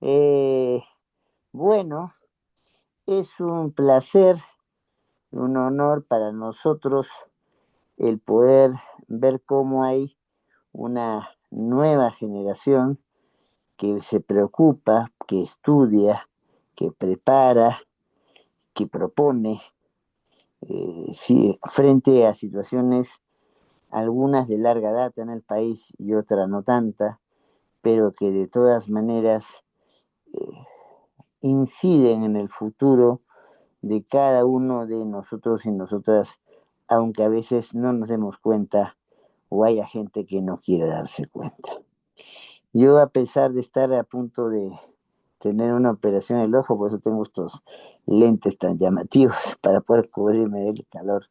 Eh, bueno, es un placer, un honor para nosotros el poder ver cómo hay una nueva generación que se preocupa, que estudia, que prepara, que propone, sí, frente a situaciones, algunas de larga data en el país y otras no tanta, pero que de todas maneras eh, inciden en el futuro de cada uno de nosotros y nosotras, aunque a veces no nos demos cuenta o haya gente que no quiere darse cuenta. Yo, a pesar de estar a punto de tener una operación en el ojo, por eso tengo estos lentes tan llamativos para poder cubrirme del calor,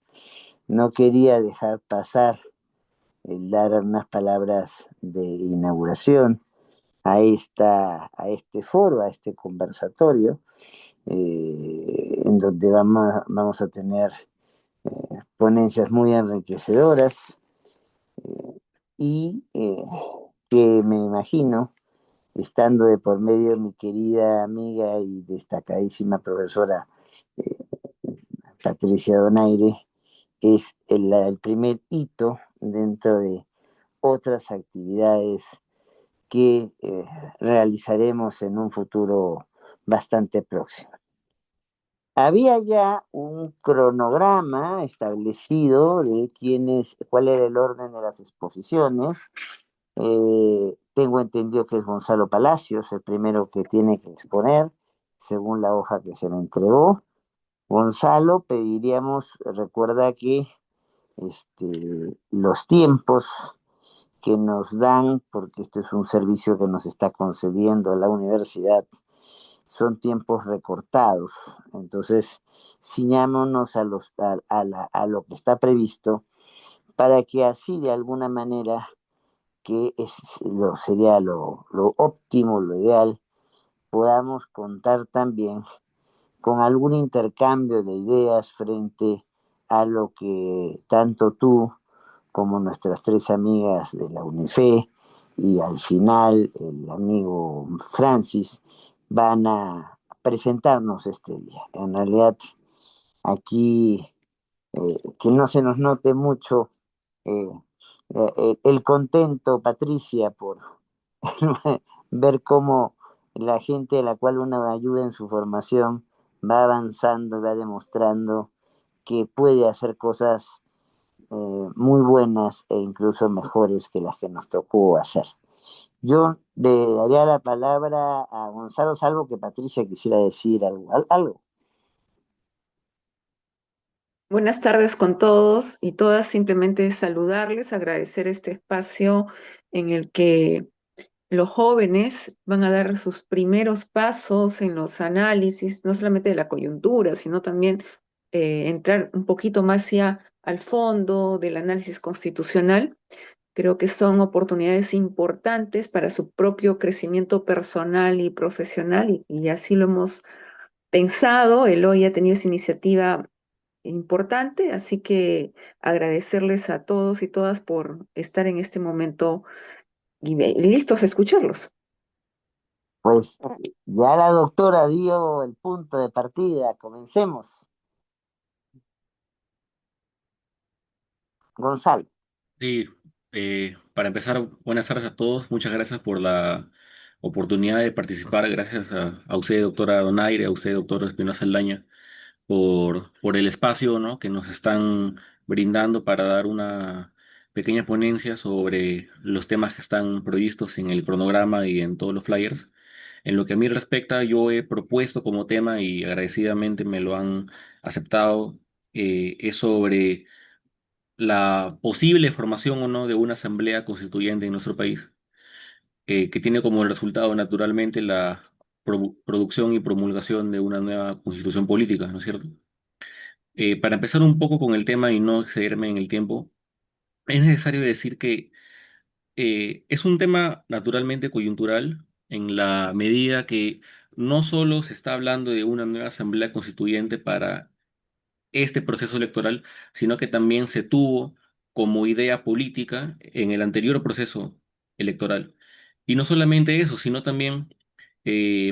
no quería dejar pasar el dar unas palabras de inauguración a este foro, a este conversatorio, en donde vamos a tener ponencias muy enriquecedoras y que me imagino, estando de por medio mi querida amiga y destacadísima profesora eh, Patricia Donaire, es el primer hito dentro de otras actividades que realizaremos en un futuro bastante próximo. Había ya un cronograma establecido de cuál era el orden de las exposiciones. Tengo entendido que es Gonzalo Palacios el primero que tiene que exponer, según la hoja que se me entregó. Gonzalo, pediríamos, recuerda que los tiempos que nos dan, porque esto es un servicio que nos está concediendo la universidad, son tiempos recortados. Entonces, ciñámonos a lo que está previsto para que así de alguna manera, sería lo óptimo, lo ideal, podamos contar también con algún intercambio de ideas frente a lo que tanto tú como nuestras tres amigas de la UNIFE y al final el amigo Francis van a presentarnos este día. En realidad, aquí que no se nos note mucho eh, el contento, Patricia, por ver cómo la gente a la cual uno ayuda en su formación va avanzando, va demostrando que puede hacer cosas muy buenas e incluso mejores que las que nos tocó hacer. Yo le daría la palabra a Gonzalo, salvo que Patricia quisiera decir algo. Buenas tardes con todos y todas. Simplemente saludarles, agradecer este espacio en el que los jóvenes van a dar sus primeros pasos en los análisis, no solamente de la coyuntura, sino también entrar un poquito más hacia al fondo del análisis constitucional. Creo que son oportunidades importantes para su propio crecimiento personal y profesional y así lo hemos pensado. Eloy ha tenido esa iniciativa importante, así que agradecerles a todos y todas por estar en este momento y listos a escucharlos. Pues ya la doctora dio el punto de partida, comencemos. Gonzalo. Sí, para empezar, buenas tardes a todos. Muchas gracias por la oportunidad de participar. Gracias a usted, doctora Donaire, a usted, doctor Espinosa Aldaña, por el espacio, ¿no?, que nos están brindando para dar una pequeña ponencia sobre los temas que están previstos en el cronograma y en todos los flyers. En lo que a mí respecta, yo he propuesto como tema y agradecidamente me lo han aceptado, es sobre la posible formación o no de una asamblea constituyente en nuestro país, que tiene como resultado naturalmente la producción y promulgación de una nueva constitución política, ¿no es cierto? Para empezar un poco con el tema y no excederme en el tiempo, es necesario decir que es un tema naturalmente coyuntural en la medida que no solo se está hablando de una nueva asamblea constituyente para este proceso electoral, sino que también se tuvo como idea política en el anterior proceso electoral. Y no solamente eso, sino también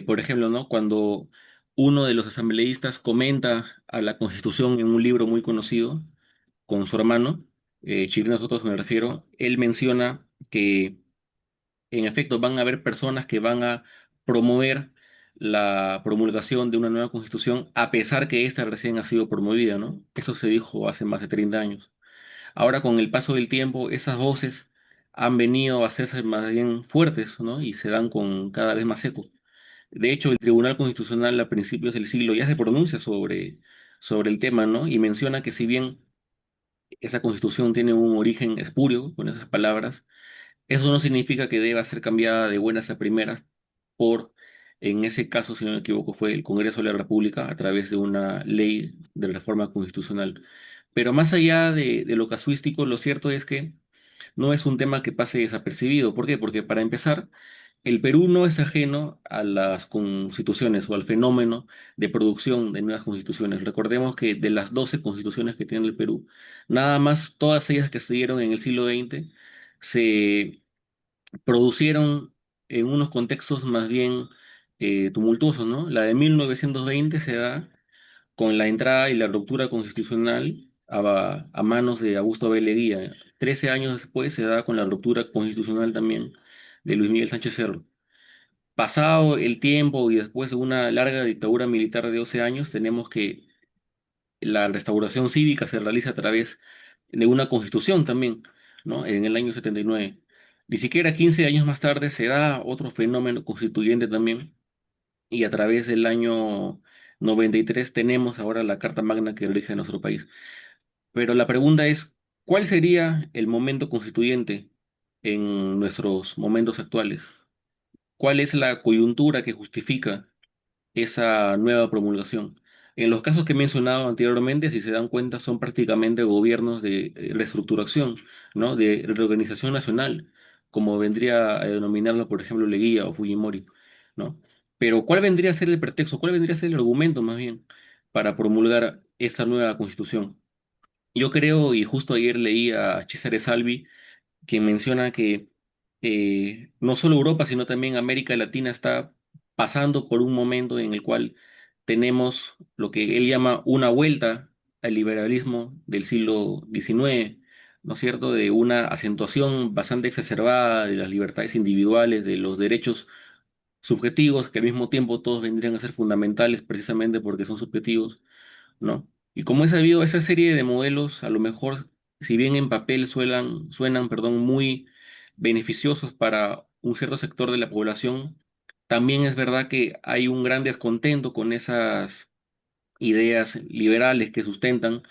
Por ejemplo, ¿no? Cuando uno de los asambleístas comenta a la Constitución en un libro muy conocido con su hermano, Chirino Sotos me refiero, él menciona que en efecto van a haber personas que van a promover la promulgación de una nueva Constitución a pesar que ésta recién ha sido promovida, ¿no? Eso se dijo hace más de 30 años. Ahora, con el paso del tiempo, esas voces han venido a hacerse más bien fuertes, ¿no? Y se dan con cada vez más eco. De hecho, el Tribunal Constitucional a principios del siglo ya se pronuncia sobre el tema, ¿no? Y menciona que si bien esa Constitución tiene un origen espurio, con esas palabras, eso no significa que deba ser cambiada de buenas a primeras por, en ese caso, si no me equivoco, fue el Congreso de la República a través de una ley de reforma constitucional. Pero más allá de lo casuístico, lo cierto es que no es un tema que pase desapercibido. ¿Por qué? Porque para empezar, el Perú no es ajeno a las constituciones o al fenómeno de producción de nuevas constituciones. Recordemos que de las 12 constituciones que tiene el Perú, nada más todas ellas que se dieron en el siglo XX se producieron en unos contextos más bien tumultuosos, ¿no? La de 1920 se da con la entrada y la ruptura constitucional a manos de Augusto B. Leguía. 13 años después se da con la ruptura constitucional también de Luis Miguel Sánchez Cerro. Pasado el tiempo y después de una larga dictadura militar de 12 años, tenemos que la restauración cívica se realiza a través de una constitución también, ¿no? En el año 79. Ni siquiera 15 años más tarde se da otro fenómeno constituyente también, y a través del año 93 tenemos ahora la Carta Magna que rige nuestro país. Pero la pregunta es, ¿cuál sería el momento constituyente en nuestros momentos actuales? ¿Cuál es la coyuntura que justifica esa nueva promulgación? En los casos que he mencionado anteriormente, si se dan cuenta, son prácticamente gobiernos de reestructuración, ¿no? De reorganización nacional, como vendría a denominarlo, por ejemplo, Leguía o Fujimori, ¿no? Pero ¿cuál vendría a ser el pretexto? ¿Cuál vendría a ser el argumento, más bien, para promulgar esta nueva constitución? Yo creo, y justo ayer leí a Cesare Salvi, que menciona que no solo Europa, sino también América Latina está pasando por un momento en el cual tenemos lo que él llama una vuelta al liberalismo del siglo XIX, ¿no es cierto? De una acentuación bastante exacerbada de las libertades individuales, de los derechos subjetivos, que al mismo tiempo todos vendrían a ser fundamentales precisamente porque son subjetivos, ¿no? Y como he sabido, esa serie de modelos, a lo mejor, si bien en papel suenan, perdón, muy beneficiosos para un cierto sector de la población, también es verdad que hay un gran descontento con esas ideas liberales que sustentan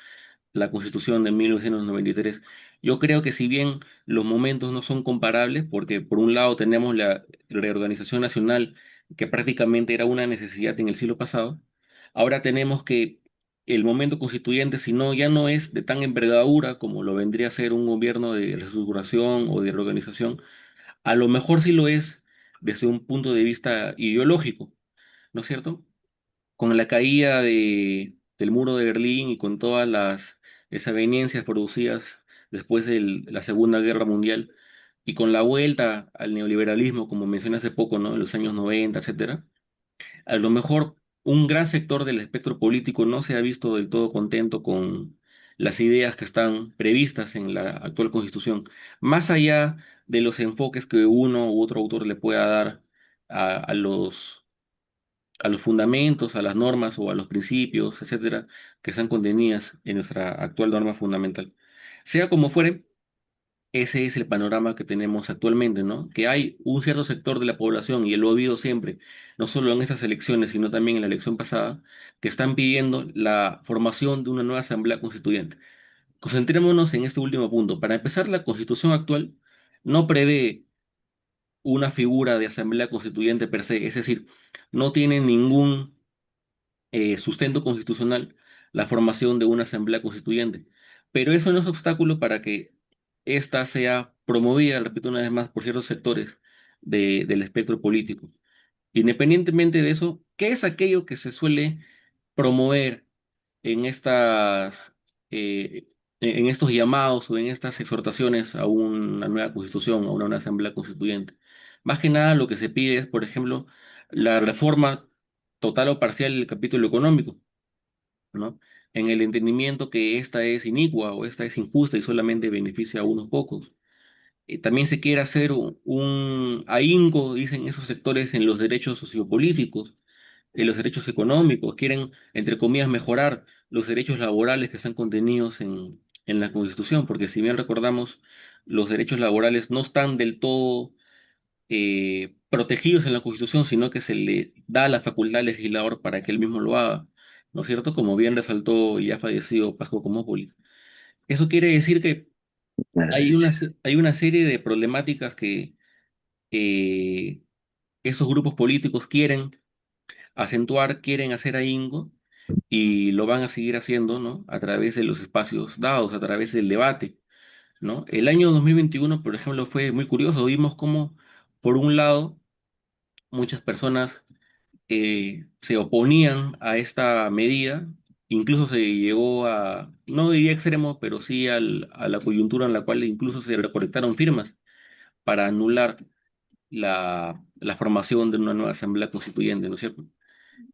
la Constitución de 1993. Yo creo que si bien los momentos no son comparables, porque por un lado tenemos la reorganización nacional, que prácticamente era una necesidad en el siglo pasado, ahora tenemos que el momento constituyente, si no, ya no es de tan envergadura como lo vendría a ser un gobierno de reestructuración o de reorganización, a lo mejor sí lo es desde un punto de vista ideológico, ¿no es cierto? Con la caída del muro de Berlín y con todas las desavenencias producidas después de la Segunda Guerra Mundial y con la vuelta al neoliberalismo, como mencioné hace poco, ¿no? En los años 90, etcétera, a lo mejor un gran sector del espectro político no se ha visto del todo contento con las ideas que están previstas en la actual Constitución, más allá de los enfoques que uno u otro autor le pueda dar a los fundamentos, a las normas o a los principios, etcétera, que están contenidas en nuestra actual norma fundamental. Sea como fuere, ese es el panorama que tenemos actualmente, ¿no? Que hay un cierto sector de la población, y lo he oído siempre, no solo en estas elecciones, sino también en la elección pasada, que están pidiendo la formación de una nueva asamblea constituyente. Concentrémonos en este último punto. Para empezar, la constitución actual no prevé una figura de asamblea constituyente per se, es decir, no tiene ningún sustento constitucional la formación de una asamblea constituyente. Pero eso no es obstáculo para que ésta sea promovida, repito una vez más, por ciertos sectores del espectro político. Independientemente de eso, ¿qué es aquello que se suele promover en en estos llamados o en estas exhortaciones a una nueva constitución, a una nueva asamblea constituyente? Más que nada lo que se pide es, por ejemplo, la reforma total o parcial del capítulo económico, ¿no? En el entendimiento que esta es inicua o esta es injusta y solamente beneficia a unos pocos. También se quiere hacer un ahínco, dicen esos sectores, en los derechos sociopolíticos, en los derechos económicos, quieren, entre comillas, mejorar los derechos laborales que están contenidos en la Constitución, porque si bien recordamos, los derechos laborales no están del todo protegidos en la Constitución, sino que se le da la facultad al legislador para que él mismo lo haga, ¿no es cierto? Como bien resaltó y ya fallecido Pascual Comópolis. Eso quiere decir que hay una serie de problemáticas que eh, esos grupos políticos quieren acentuar, quieren hacer ahínco y lo van a seguir haciendo, ¿no? A través de los espacios dados, a través del debate, ¿no? El año 2021, por ejemplo, fue muy curioso. Vimos cómo, por un lado, muchas personas se oponían a esta medida, incluso se llegó a, no diría extremo, pero sí a la coyuntura en la cual incluso se recolectaron firmas para anular la formación de una nueva asamblea constituyente, ¿no es cierto?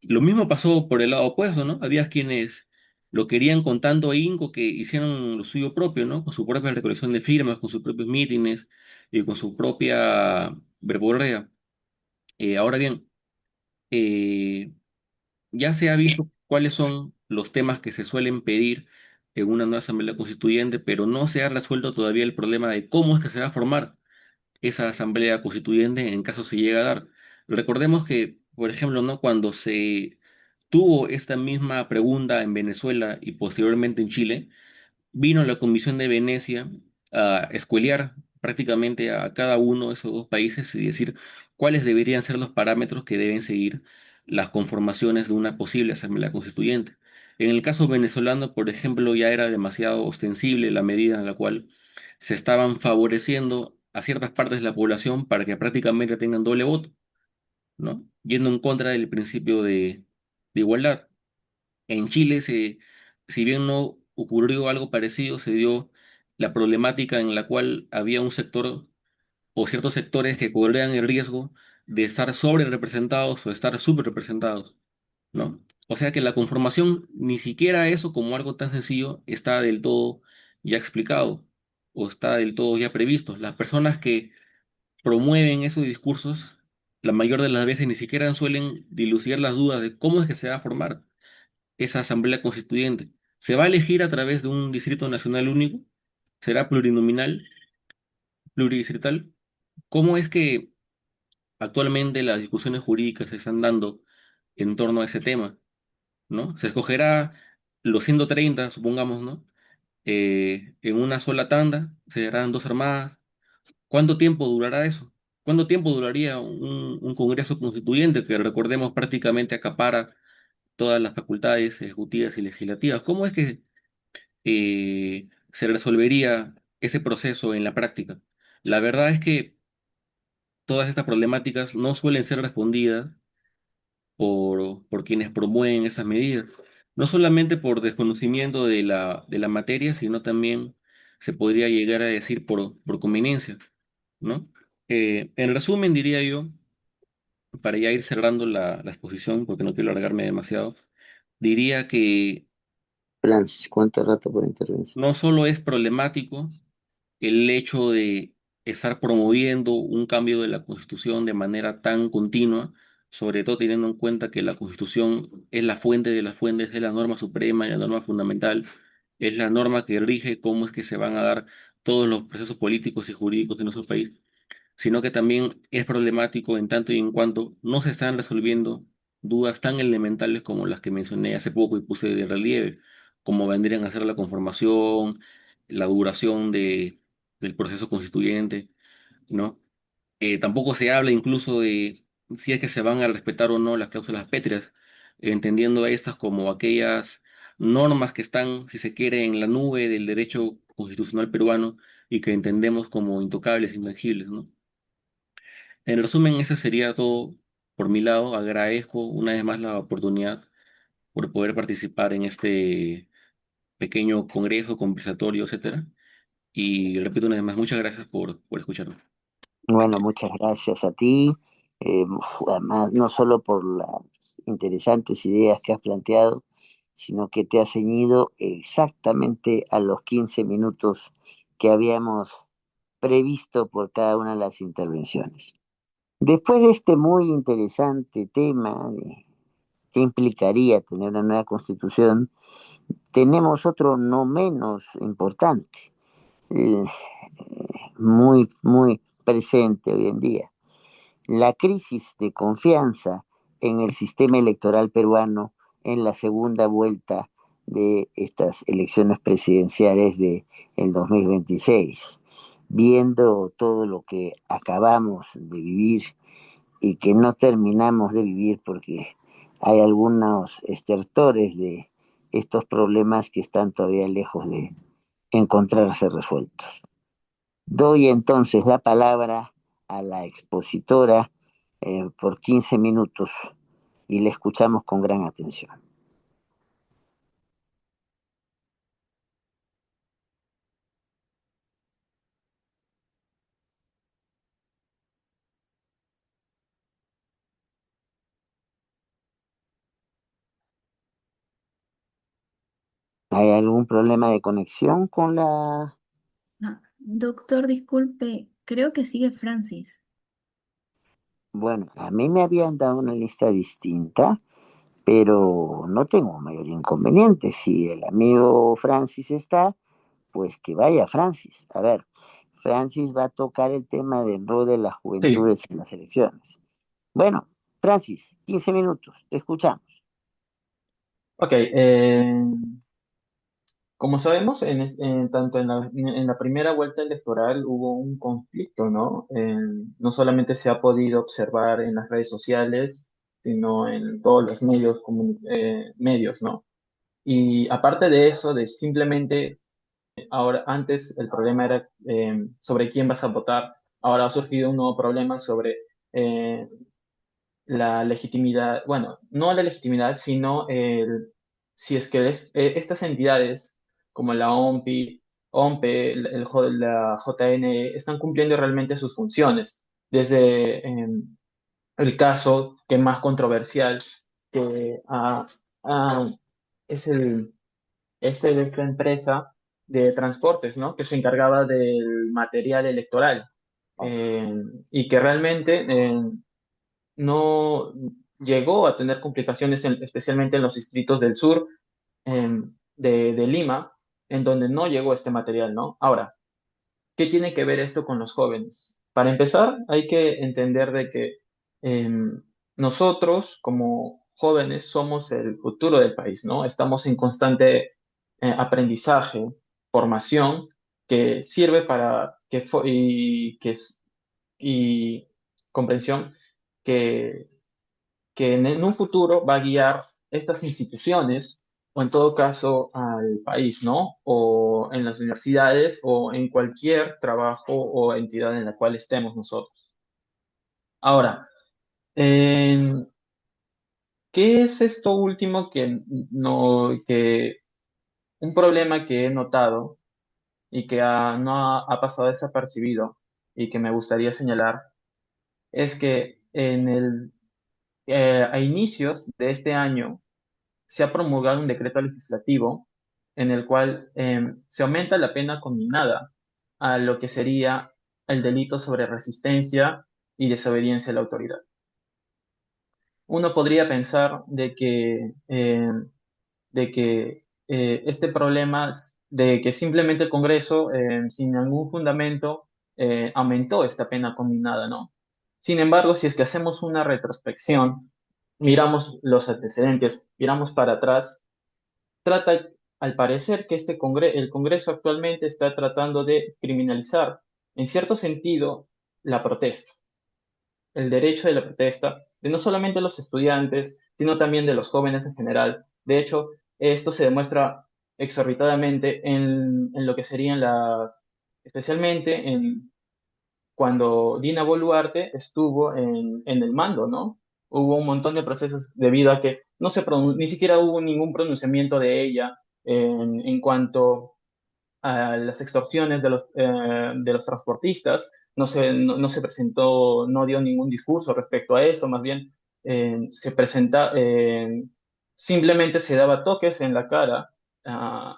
Lo mismo pasó por el lado opuesto, ¿no? Había quienes lo querían con tanto ahínco que hicieron lo suyo propio, ¿no? Con su propia recolección de firmas, con sus propios mítines y con su propia verborrea. Ahora bien, eh, ya se ha visto cuáles son los temas que se suelen pedir en una nueva asamblea constituyente, pero no se ha resuelto todavía el problema de cómo es que se va a formar esa asamblea constituyente en caso se llegue a dar. Recordemos que, por ejemplo, ¿no? Cuando se tuvo esta misma pregunta en Venezuela y posteriormente en Chile, vino la Comisión de Venecia a escuelear prácticamente a cada uno de esos dos países y decir cuáles deberían ser los parámetros que deben seguir las conformaciones de una posible asamblea constituyente. En el caso venezolano, por ejemplo, ya era demasiado ostensible la medida en la cual se estaban favoreciendo a ciertas partes de la población para que prácticamente tengan doble voto, ¿no? Yendo en contra del principio de igualdad. En Chile, si bien no ocurrió algo parecido, se dio la problemática en la cual había un sector o ciertos sectores que corrían el riesgo de estar sobre representados o estar subrepresentados, ¿no? O sea que la conformación, ni siquiera eso como algo tan sencillo, está del todo ya explicado o está del todo ya previsto. Las personas que promueven esos discursos, la mayor de las veces ni siquiera suelen dilucidar las dudas de cómo es que se va a formar esa asamblea constituyente. ¿Se va a elegir a través de un distrito nacional único? ¿Será plurinominal, pluridistrital? ¿Cómo es que actualmente las discusiones jurídicas se están dando en torno a ese tema? ¿No? Se escogerá los 130, supongamos, ¿no? En una sola tanda, se harán dos armadas. ¿Cuánto tiempo durará eso? ¿Cuánto tiempo duraría un Congreso Constituyente que, recordemos, prácticamente acapara todas las facultades ejecutivas y legislativas? ¿Cómo es que se resolvería ese proceso en la práctica? La verdad es que todas estas problemáticas no suelen ser respondidas por quienes promueven esas medidas, no solamente por desconocimiento de la materia, sino también se podría llegar a decir por conveniencia, ¿no? En resumen, diría yo, para ya ir cerrando la exposición, porque no quiero alargarme demasiado, diría que Francis, ¿cuánto rato por intervención? no solo es problemático el hecho de estar promoviendo un cambio de la Constitución de manera tan continua, sobre todo teniendo en cuenta que la Constitución es la fuente de las fuentes, es la norma suprema y la norma fundamental, es la norma que rige cómo es que se van a dar todos los procesos políticos y jurídicos de nuestro país, sino que también es problemático en tanto y en cuanto no se están resolviendo dudas tan elementales como las que mencioné hace poco y puse de relieve, como vendrían a ser la conformación, la duración del proceso constituyente, ¿no? Tampoco se habla incluso de si es que se van a respetar o no las cláusulas pétreas, entendiendo estas como aquellas normas que están, si se quiere, en la nube del derecho constitucional peruano y que entendemos como intocables, intangibles, ¿no? En resumen, eso sería todo por mi lado. Agradezco una vez más la oportunidad por poder participar en este pequeño congreso, conversatorio, etcétera. Y repito una vez más, muchas gracias por escucharme. Bueno, muchas gracias a ti eh, además, no solo por las interesantes ideas que has planteado, sino que te has ceñido exactamente a los 15 minutos que habíamos previsto por cada una de las intervenciones. Después de este muy interesante tema de qué implicaría tener una nueva constitución, tenemos otro no menos importante, eh, muy presente hoy en día, la crisis de confianza en el sistema electoral peruano en la segunda vuelta de estas elecciones presidenciales de el 2026, viendo todo lo que acabamos de vivir y que no terminamos de vivir porque hay algunos estertores de estos problemas que están todavía lejos de encontrarse resueltos. Doy entonces la palabra a la expositora por 15 minutos y le escuchamos con gran atención. ¿Hay algún problema de conexión con la... Ah, doctor, disculpe, creo que sigue Francis. Bueno, a mí me habían dado una lista distinta, pero no tengo mayor inconveniente. Si el amigo Francis está, pues que vaya Francis. A ver, Francis va a tocar el tema del rol de las Sí, juventudes en las elecciones. Bueno, Francis, 15 minutos, te escuchamos. ok. Como sabemos, tanto en la primera vuelta electoral hubo un conflicto, ¿no? No solamente se ha podido observar en las redes sociales, sino en todos los medios, ¿no? Y aparte de eso, de simplemente, ahora, antes el problema era sobre quién vas a votar, ahora ha surgido un nuevo problema sobre eh, la legitimidad, bueno, no la legitimidad, sino si es que estas entidades como la OMPE, la JNE, están cumpliendo realmente sus funciones. Desde el caso que más controversial que ah, es de esta empresa de transportes, ¿no? Que se encargaba del material electoral eh, y que realmente no llegó a tener complicaciones, especialmente en los distritos del sur de Lima, en donde no llegó este material, ¿no? Ahora, ¿qué tiene que ver esto con los jóvenes? Para empezar, hay que entender de que nosotros como jóvenes somos el futuro del país, ¿no? Estamos en constante aprendizaje, formación, que sirve para y comprensión que en un futuro va a guiar estas instituciones o en todo caso al país, ¿no? O en las universidades o en cualquier trabajo o entidad en la cual estemos nosotros. Ahora, eh, ¿qué es esto último que un problema que he notado y que no ha pasado desapercibido y que me gustaría señalar es que a inicios de este año se ha promulgado un decreto legislativo en el cual se aumenta la pena conminada a lo que sería el delito sobre resistencia y desobediencia a la autoridad. Uno podría pensar de que este problema, de que simplemente el Congreso, sin ningún fundamento, aumentó esta pena conminada, ¿no? Sin embargo, si es que hacemos una retrospección, miramos los antecedentes, miramos para atrás, trata, al parecer, que el Congreso actualmente está tratando de criminalizar, en cierto sentido, la protesta, el derecho de la protesta, de no solamente los estudiantes, sino también de los jóvenes en general. De hecho, esto se demuestra exorbitadamente en lo que serían especialmente cuando Dina Boluarte estuvo en el mando, ¿no? Hubo un montón de procesos debido a que ni siquiera hubo ningún pronunciamiento de ella en cuanto a las extorsiones de los transportistas, no se presentó, no dio ningún discurso respecto a eso, más bien simplemente se daba toques en la cara,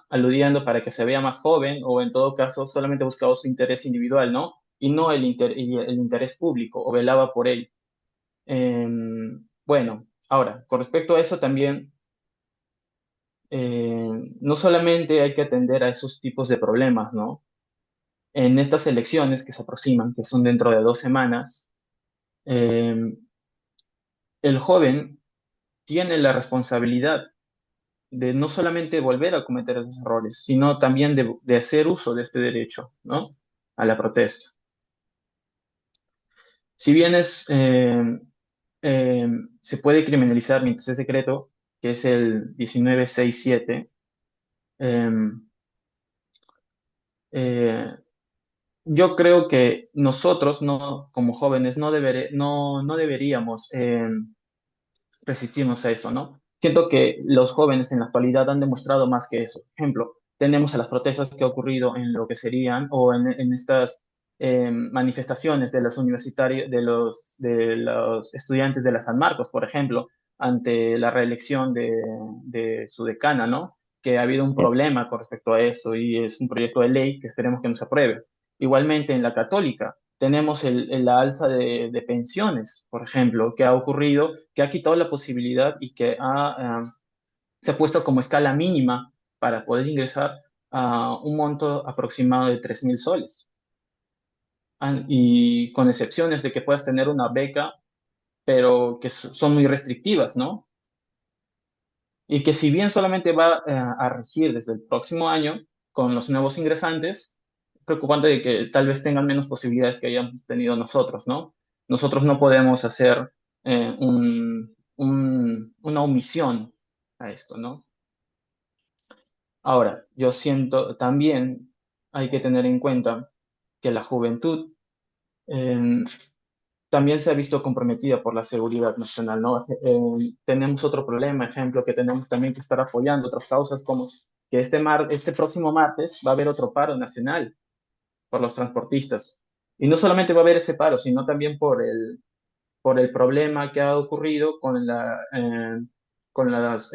aludiendo para que se vea más joven o en todo caso solamente buscaba su interés individual, ¿no? Y no el interés público o velaba por él. Bueno, ahora, con respecto a eso también, no solamente hay que atender a esos tipos de problemas, ¿no? En estas elecciones que se aproximan, que son dentro de 2 semanas, eh, el joven tiene la responsabilidad de no solamente volver a cometer esos errores, sino también de hacer uso de este derecho, ¿no? A la protesta. Si bien eh, se puede criminalizar mientras es secreto, que es el 1967, eh, eh, yo creo que nosotros, no, como jóvenes, no deberíamos resistirnos a eso, ¿no? Siento que los jóvenes en la actualidad han demostrado más que eso. Por ejemplo, tenemos a las protestas que ha ocurrido en lo que serían o en estas manifestaciones de los universitarios, de los estudiantes de la San Marcos, por ejemplo, ante la reelección de su decana, ¿no? Que ha habido un problema con respecto a eso y es un proyecto de ley que esperemos que nos apruebe. Igualmente en la católica tenemos la alza de pensiones, por ejemplo, que ha ocurrido, que ha quitado la posibilidad y que se ha puesto como escala mínima para poder ingresar a un monto aproximado de 3.000 soles. Y con excepciones de que puedas tener una beca, pero que son muy restrictivas, ¿no? Y que si bien solamente va a regir desde el próximo año con los nuevos ingresantes, preocupante de que tal vez tengan menos posibilidades que hayamos tenido nosotros, ¿no? Nosotros no podemos hacer una omisión a esto, ¿no? Ahora, yo siento también hay que tener en cuenta que la juventud eh, también se ha visto comprometida por la seguridad nacional, ¿no? Tenemos otro problema, ejemplo, que tenemos también que estar apoyando otras causas como que este próximo martes va a haber otro paro nacional por los transportistas. Y no solamente va a haber ese paro, sino también por el problema que ha ocurrido con las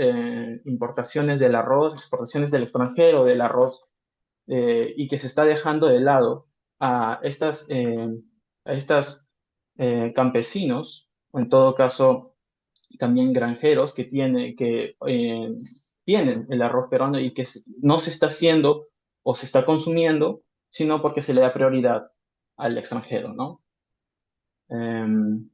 importaciones del arroz, exportaciones del extranjero del arroz, y que se está dejando de lado a estas campesinos, o en todo caso también granjeros que tienen el arroz peruano y que no se está haciendo o se está consumiendo, sino porque se le da prioridad al extranjero, ¿no? Em,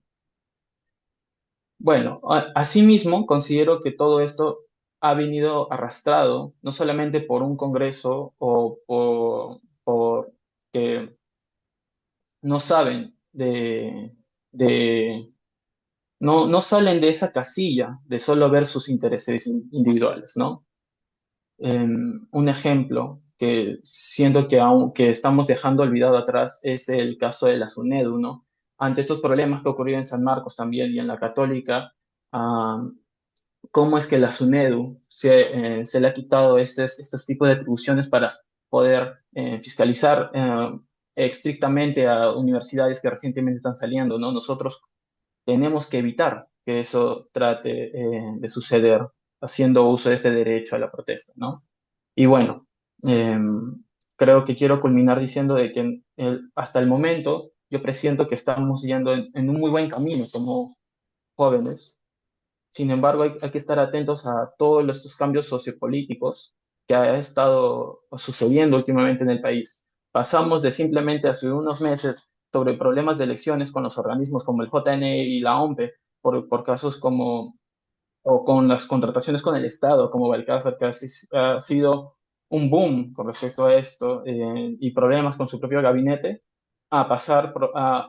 bueno, asimismo, considero que todo esto ha venido arrastrado no solamente por un Congreso o por que no saben no salen de esa casilla de solo ver sus intereses individuales, ¿no? Un ejemplo que siento que aunque estamos dejando olvidado atrás es el caso de la SUNEDU, ¿no? Ante estos problemas que ocurrieron en San Marcos también y en la Católica, ah, cómo es que la SUNEDU se le ha quitado estos tipos de atribuciones para poder fiscalizar estrictamente a universidades que recientemente están saliendo, ¿no? Nosotros tenemos que evitar que eso trate de suceder haciendo uso de este derecho a la protesta, ¿no? Y bueno, eh, creo que quiero culminar diciendo de que hasta el momento yo presiento que estamos yendo en un muy buen camino como jóvenes. Sin embargo, hay que estar atentos a todos estos cambios sociopolíticos que ha estado sucediendo últimamente en el país. Pasamos de simplemente hace unos meses sobre problemas de elecciones con los organismos como el JNE y la OMPE por casos como o con las contrataciones con el Estado, como Balcázar, que ha sido un boom con respecto a esto y problemas con su propio gabinete, a pasar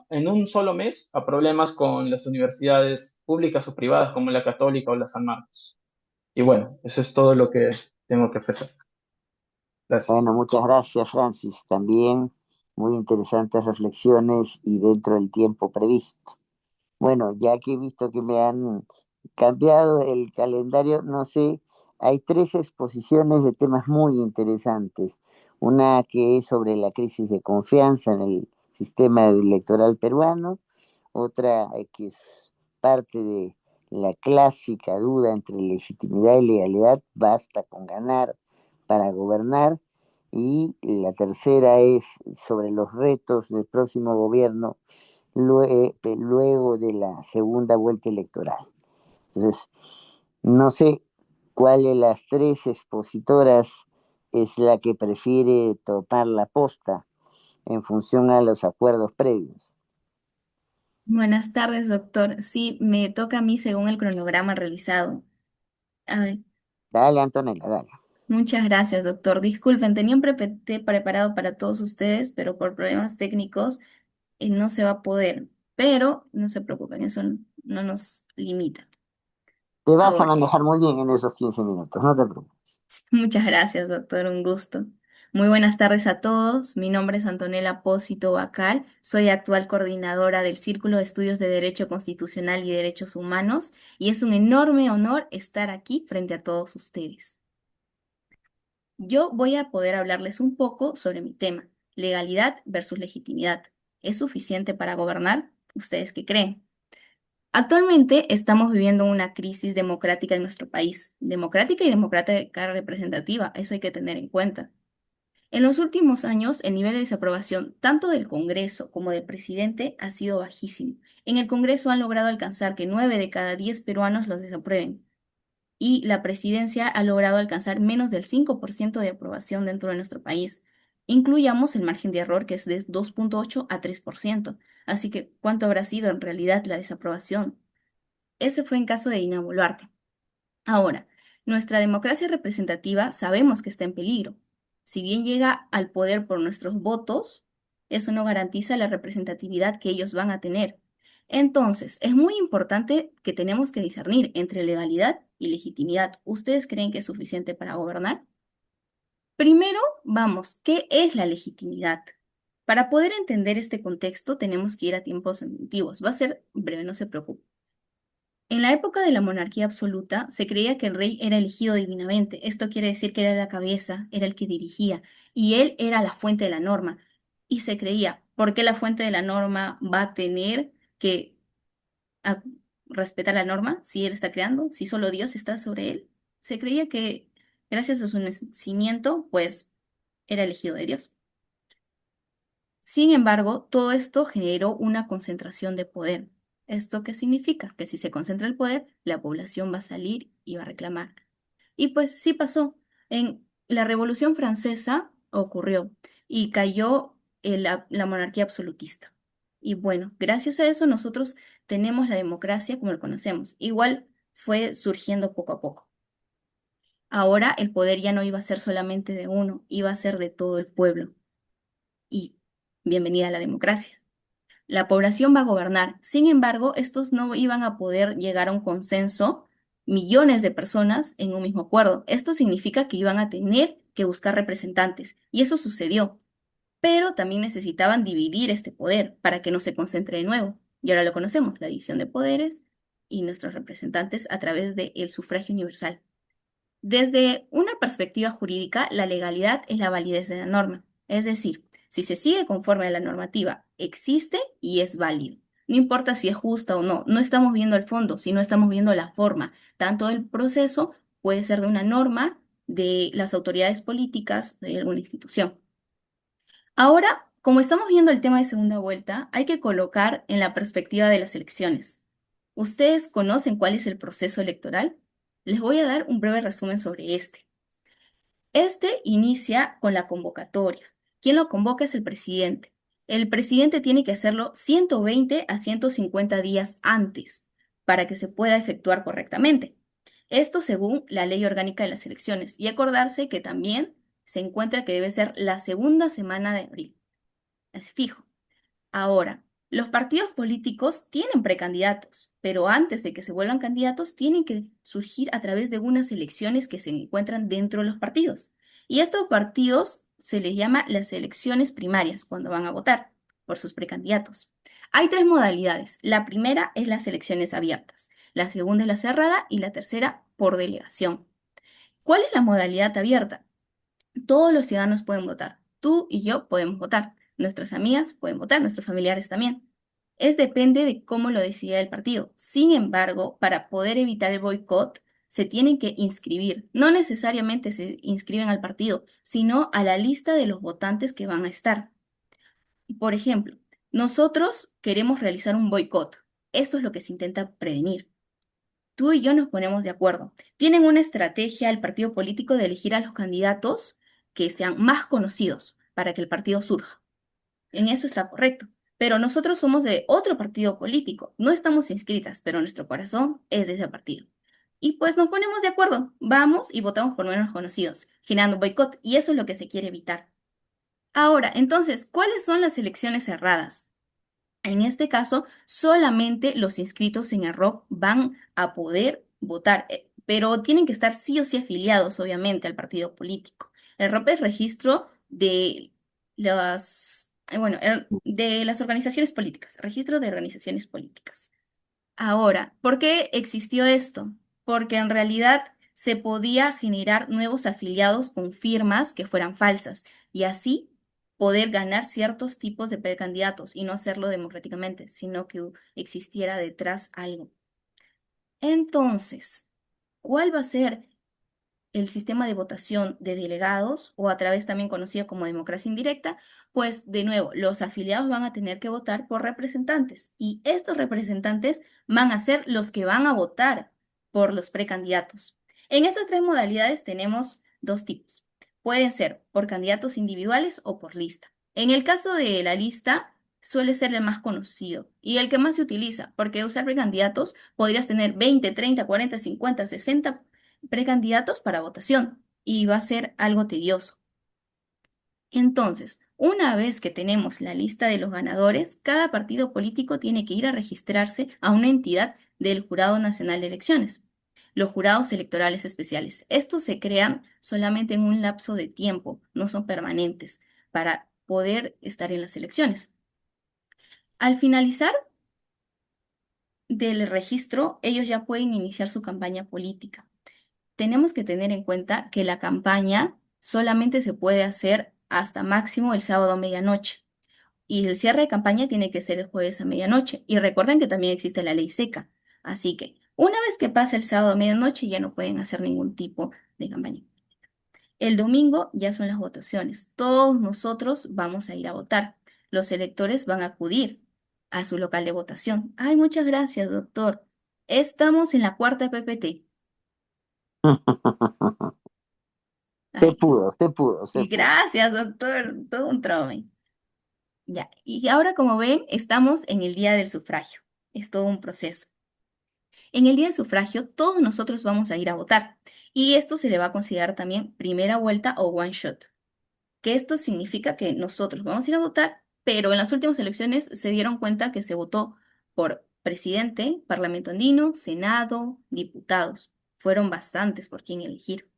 en un solo mes a problemas con las universidades públicas o privadas como la Católica o la San Marcos. Y bueno, eso es todo lo que tengo que ofrecer. Bueno, Gracias. muchas gracias, Francis. También muy interesantes reflexiones y dentro del tiempo previsto. Bueno, ya que he visto que me han cambiado el calendario, no sé, hay tres exposiciones de temas muy interesantes. Una que es sobre la crisis de confianza en el sistema electoral peruano, otra que es parte de la clásica duda entre legitimidad y legalidad, basta con ganar para gobernar, y la tercera es sobre los retos del próximo gobierno luego de la segunda vuelta electoral. Entonces, no sé cuál de las tres expositoras es la que prefiere tomar la posta en función a los acuerdos previos. Buenas tardes, doctor. Sí, me toca a mí según el cronograma realizado. A ver, Dale, Antonella, dale. muchas gracias, doctor. Disculpen, tenía un PPT preparado para todos ustedes, pero por problemas técnicos no se va a poder. Pero no se preocupen, eso no nos limita. Te vas a Ahora, manejar muy bien en esos 15 minutos, no te preocupes. muchas gracias, doctor. Un gusto. Muy buenas tardes a todos. Mi nombre es Antonella Pósito Bacal. Soy actual coordinadora del Círculo de Estudios de Derecho Constitucional y Derechos Humanos y es un enorme honor estar aquí frente a todos ustedes. Yo voy a poder hablarles un poco sobre mi tema, legalidad versus legitimidad. ¿Es suficiente para gobernar? ¿Ustedes qué creen? Actualmente estamos viviendo una crisis democrática en nuestro país, democrática y democrática representativa, eso hay que tener en cuenta. En los últimos años, el nivel de desaprobación tanto del Congreso como del presidente ha sido bajísimo. En el Congreso han logrado alcanzar que 9 de cada 10 peruanos los desaprueben y la presidencia ha logrado alcanzar menos del 5% de aprobación dentro de nuestro país. Incluyamos el margen de error que es de 2,8 a 3%. Así que, ¿cuánto habrá sido en realidad la desaprobación? Ese fue en caso de Dina Boluarte. Ahora, nuestra democracia representativa sabemos que está en peligro. Si bien llega al poder por nuestros votos, eso no garantiza la representatividad que ellos van a tener. Entonces, es muy importante que tenemos que discernir entre legalidad y legitimidad. ¿Ustedes creen que es suficiente para gobernar? Primero, vamos, ¿qué es la legitimidad? Para poder entender este contexto, tenemos que ir a tiempos antiguos. Va a ser breve, no se preocupen. En la época de la monarquía absoluta, se creía que el rey era elegido divinamente. Esto quiere decir que era la cabeza, era el que dirigía, y él era la fuente de la norma. Y se creía, ¿por qué la fuente de la norma va a tener que a- respetar la norma si él está creando, si solo Dios está sobre él? Se creía que gracias a su nacimiento, pues era elegido de Dios. Sin embargo, todo esto generó una concentración de poder. ¿Esto qué significa? Que si se concentra el poder, la población va a salir y va a reclamar. Y pues sí pasó. En la Revolución Francesa ocurrió y cayó la monarquía absolutista. Y bueno, gracias a eso nosotros tenemos la democracia como lo conocemos. Igual fue surgiendo poco a poco. Ahora el poder ya no iba a ser solamente de uno, iba a ser de todo el pueblo. Y bienvenida a la democracia. La población va a gobernar. Sin embargo, estos no iban a poder llegar a un consenso, millones de personas en un mismo acuerdo. Esto significa que iban a tener que buscar representantes. Y eso sucedió. Pero también necesitaban dividir este poder para que no se concentre de nuevo. Y ahora lo conocemos, la división de poderes y nuestros representantes a través del sufragio universal. Desde una perspectiva jurídica, la legalidad es la validez de la norma. Es decir, si se sigue conforme a la normativa, existe y es válido. No importa si es justa o no, no estamos viendo el fondo, sino estamos viendo la forma. Tanto el proceso puede ser de una norma de las autoridades políticas de alguna institución. Ahora, como estamos viendo el tema de segunda vuelta, hay que colocar en la perspectiva de las elecciones. ¿Ustedes conocen cuál es el proceso electoral? Les voy a dar un breve resumen sobre este. Este inicia con la convocatoria. Quien lo convoca es el presidente. El presidente tiene que hacerlo 120 a 150 días antes para que se pueda efectuar correctamente. Esto según la ley orgánica de las elecciones y acordarse que también se encuentra que debe ser la segunda semana de abril. Es fijo. Ahora, los partidos políticos tienen precandidatos, pero antes de que se vuelvan candidatos, tienen que surgir a través de unas elecciones que se encuentran dentro de los partidos. Y a estos partidos se les llama las elecciones primarias cuando van a votar por sus precandidatos. Hay tres modalidades. La primera es las elecciones abiertas, la segunda es la cerrada y la tercera por delegación. ¿Cuál es la modalidad abierta? Todos los ciudadanos pueden votar. Tú y yo podemos votar. Nuestras amigas pueden votar, nuestros familiares también. Depende de cómo lo decida el partido. Sin embargo, para poder evitar el boicot, se tienen que inscribir. No necesariamente se inscriben al partido, sino a la lista de los votantes que van a estar. Por ejemplo, nosotros queremos realizar un boicot. Esto es lo que se intenta prevenir. Tú y yo nos ponemos de acuerdo. Tienen una estrategia el partido político de elegir a los candidatos que sean más conocidos para que el partido surja. En eso está correcto. Pero nosotros somos de otro partido político. No estamos inscritas, pero nuestro corazón es de ese partido. Y pues nos ponemos de acuerdo. Vamos y votamos por menos conocidos, generando un boicot. Y eso es lo que se quiere evitar. Ahora, entonces, ¿cuáles son las elecciones cerradas? En este caso, solamente los inscritos en el ROP van a poder votar, pero tienen que estar sí o sí afiliados, obviamente, al partido político. El ROP es registro de de las organizaciones políticas, registro de organizaciones políticas. Ahora, ¿por qué existió esto? Porque en realidad se podía generar nuevos afiliados con firmas que fueran falsas y así poder ganar ciertos tipos de precandidatos y no hacerlo democráticamente, sino que existiera detrás algo. Entonces, ¿cuál va a ser el sistema de votación de delegados o a través también conocida como democracia indirecta? Pues de nuevo, los afiliados van a tener que votar por representantes y estos representantes van a ser los que van a votar por los precandidatos. En estas tres modalidades tenemos dos tipos. Pueden ser por candidatos individuales o por lista. En el caso de la lista, suele ser el más conocido y el que más se utiliza, porque usar precandidatos podrías tener 20, 30, 40, 50, 60 precandidatos para votación y va a ser algo tedioso. Entonces, una vez que tenemos la lista de los ganadores, cada partido político tiene que ir a registrarse a una entidad del Jurado Nacional de Elecciones, los jurados electorales especiales. Estos se crean solamente en un lapso de tiempo, no son permanentes, para poder estar en las elecciones. Al finalizar del registro, ellos ya pueden iniciar su campaña política. Tenemos que tener en cuenta que la campaña solamente se puede hacer hasta máximo el sábado a medianoche. Y el cierre de campaña tiene que ser el jueves a medianoche. Y recuerden que también existe la ley seca. Así que una vez que pasa el sábado a medianoche ya no pueden hacer ningún tipo de campaña. El domingo ya son las votaciones. Todos nosotros vamos a ir a votar. Los electores van a acudir a su local de votación. Ay, muchas gracias, doctor. Estamos en la cuarta PPT. Se Ay, pudo, se pudo, se y pudo. gracias, doctor. Todo un trauma. Ya. Y ahora, como ven, estamos en el día del sufragio. Es todo un proceso. En el día del sufragio, todos nosotros vamos a ir a votar. Y esto se le va a considerar también primera vuelta o one shot. Que esto significa que nosotros vamos a ir a votar, pero en las últimas elecciones se dieron cuenta que se votó por presidente, parlamento andino, senado, diputados. Fueron bastantes por quién elegir.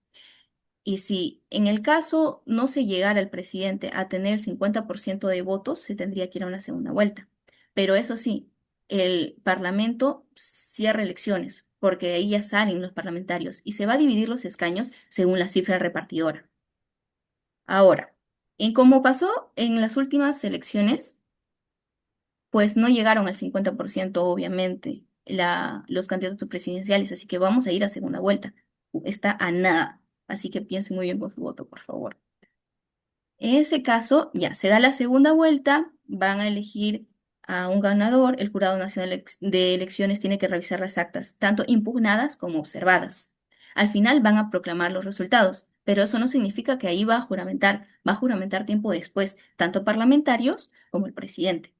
Y si en el caso no se llegara el presidente a tener el 50% de votos, se tendría que ir a una segunda vuelta. Pero eso sí, el Parlamento cierra elecciones, porque de ahí ya salen los parlamentarios y se va a dividir los escaños según la cifra repartidora. Ahora, en como pasó en las últimas elecciones, pues no llegaron al 50%, obviamente, los candidatos presidenciales, así que vamos a ir a segunda vuelta. Está a nada, así que piensen muy bien con su voto, por favor. En ese caso, ya se da la segunda vuelta, van a elegir a un ganador, el Jurado Nacional de Elecciones tiene que revisar las actas, tanto impugnadas como observadas. Al final van a proclamar los resultados, pero eso no significa que ahí va a juramentar tiempo después, tanto parlamentarios como el presidente.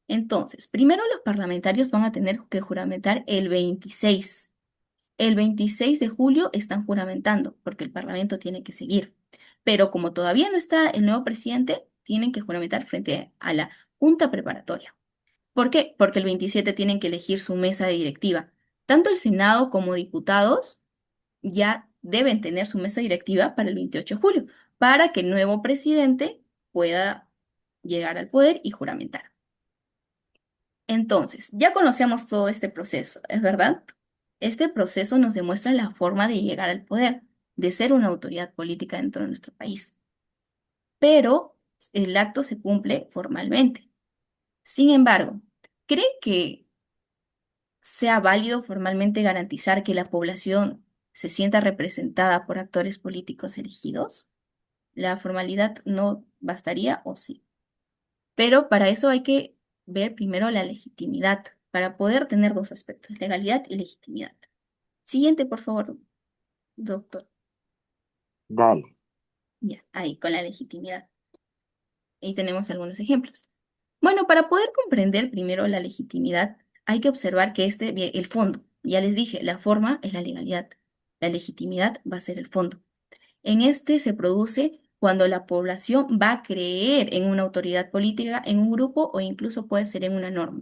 Entonces, primero los parlamentarios van a tener que juramentar el 26. El 26 de julio están juramentando, porque el Parlamento tiene que seguir. Pero como todavía no está el nuevo presidente, tienen que juramentar frente a la Junta Preparatoria. ¿Por qué? Porque el 27 tienen que elegir su mesa de directiva. Tanto el Senado como diputados ya deben tener su mesa directiva para el 28 de julio, para que el nuevo presidente pueda llegar al poder y juramentar. Entonces, ya conocemos todo este proceso, ¿es verdad? Este proceso nos demuestra la forma de llegar al poder, de ser una autoridad política dentro de nuestro país. Pero el acto se cumple formalmente. Sin embargo, ¿cree que sea válido formalmente garantizar que la población se sienta representada por actores políticos elegidos? ¿La formalidad no bastaría o sí? Pero para eso hay que ver primero la legitimidad, para poder tener dos aspectos, legalidad y legitimidad. Siguiente, por favor, doctor. Dale. Ya, ahí con la legitimidad. Ahí tenemos algunos ejemplos. Bueno, para poder comprender primero la legitimidad, hay que observar que bien, el fondo, ya les dije, la forma es la legalidad. La legitimidad va a ser el fondo. En este se produce cuando la población va a creer en una autoridad política, en un grupo o incluso puede ser en una norma.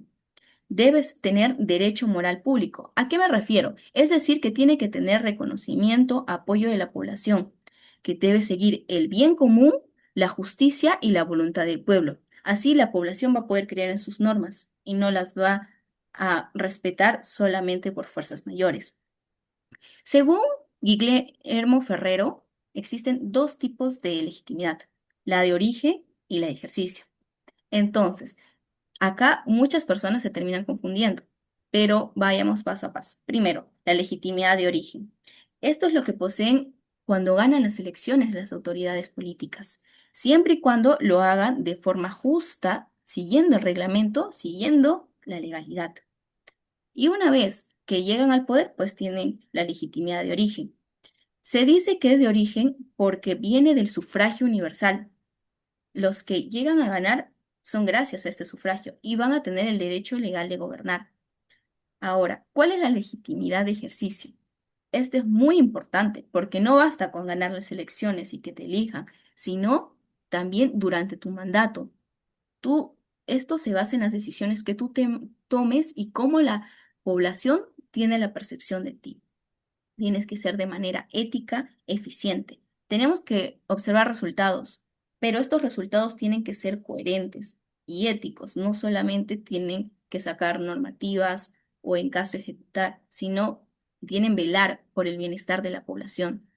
Debes tener derecho moral público. ¿A qué me refiero? Es decir, que tiene que tener reconocimiento, apoyo de la población, que debe seguir el bien común, la justicia y la voluntad del pueblo. Así la población va a poder creer en sus normas y no las va a respetar solamente por fuerzas mayores. Según Guillermo Ferrero, existen dos tipos de legitimidad, la de origen y la de ejercicio. Entonces, acá muchas personas se terminan confundiendo, pero vayamos paso a paso. Primero, la legitimidad de origen. Esto es lo que poseen cuando ganan las elecciones las autoridades políticas, siempre y cuando lo hagan de forma justa, siguiendo el reglamento, siguiendo la legalidad. Y una vez que llegan al poder, pues tienen la legitimidad de origen. Se dice que es de origen porque viene del sufragio universal. Los que llegan a ganar son gracias a este sufragio y van a tener el derecho legal de gobernar. Ahora, ¿cuál es la legitimidad de ejercicio? Este es muy importante porque no basta con ganar las elecciones y que te elijan, sino también durante tu mandato. Tú, esto se basa en las decisiones que tú tomes y cómo la población tiene la percepción de ti. Tienes que ser de manera ética, eficiente. Tenemos que observar resultados, pero estos resultados tienen que ser coherentes y éticos. No solamente tienen que sacar normativas o en caso de ejecutar, sino tienen velar por el bienestar de la población.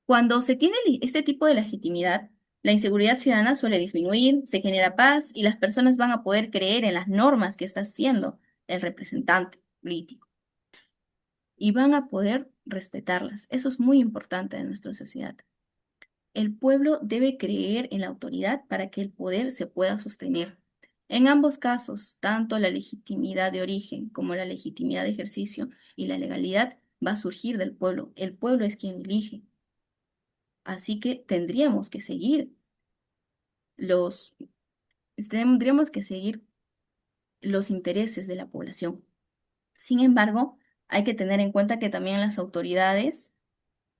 Cuando se tiene este tipo de legitimidad, la inseguridad ciudadana suele disminuir, se genera paz y las personas van a poder creer en las normas que está haciendo el representante político y van a poder respetarlas. Eso es muy importante en nuestra sociedad. El pueblo debe creer en la autoridad para que el poder se pueda sostener. En ambos casos, tanto la legitimidad de origen como la legitimidad de ejercicio y la legalidad va a surgir del pueblo. El pueblo es quien elige. Así que los, tendríamos que seguir los intereses de la población. Sin embargo, hay que tener en cuenta que también las autoridades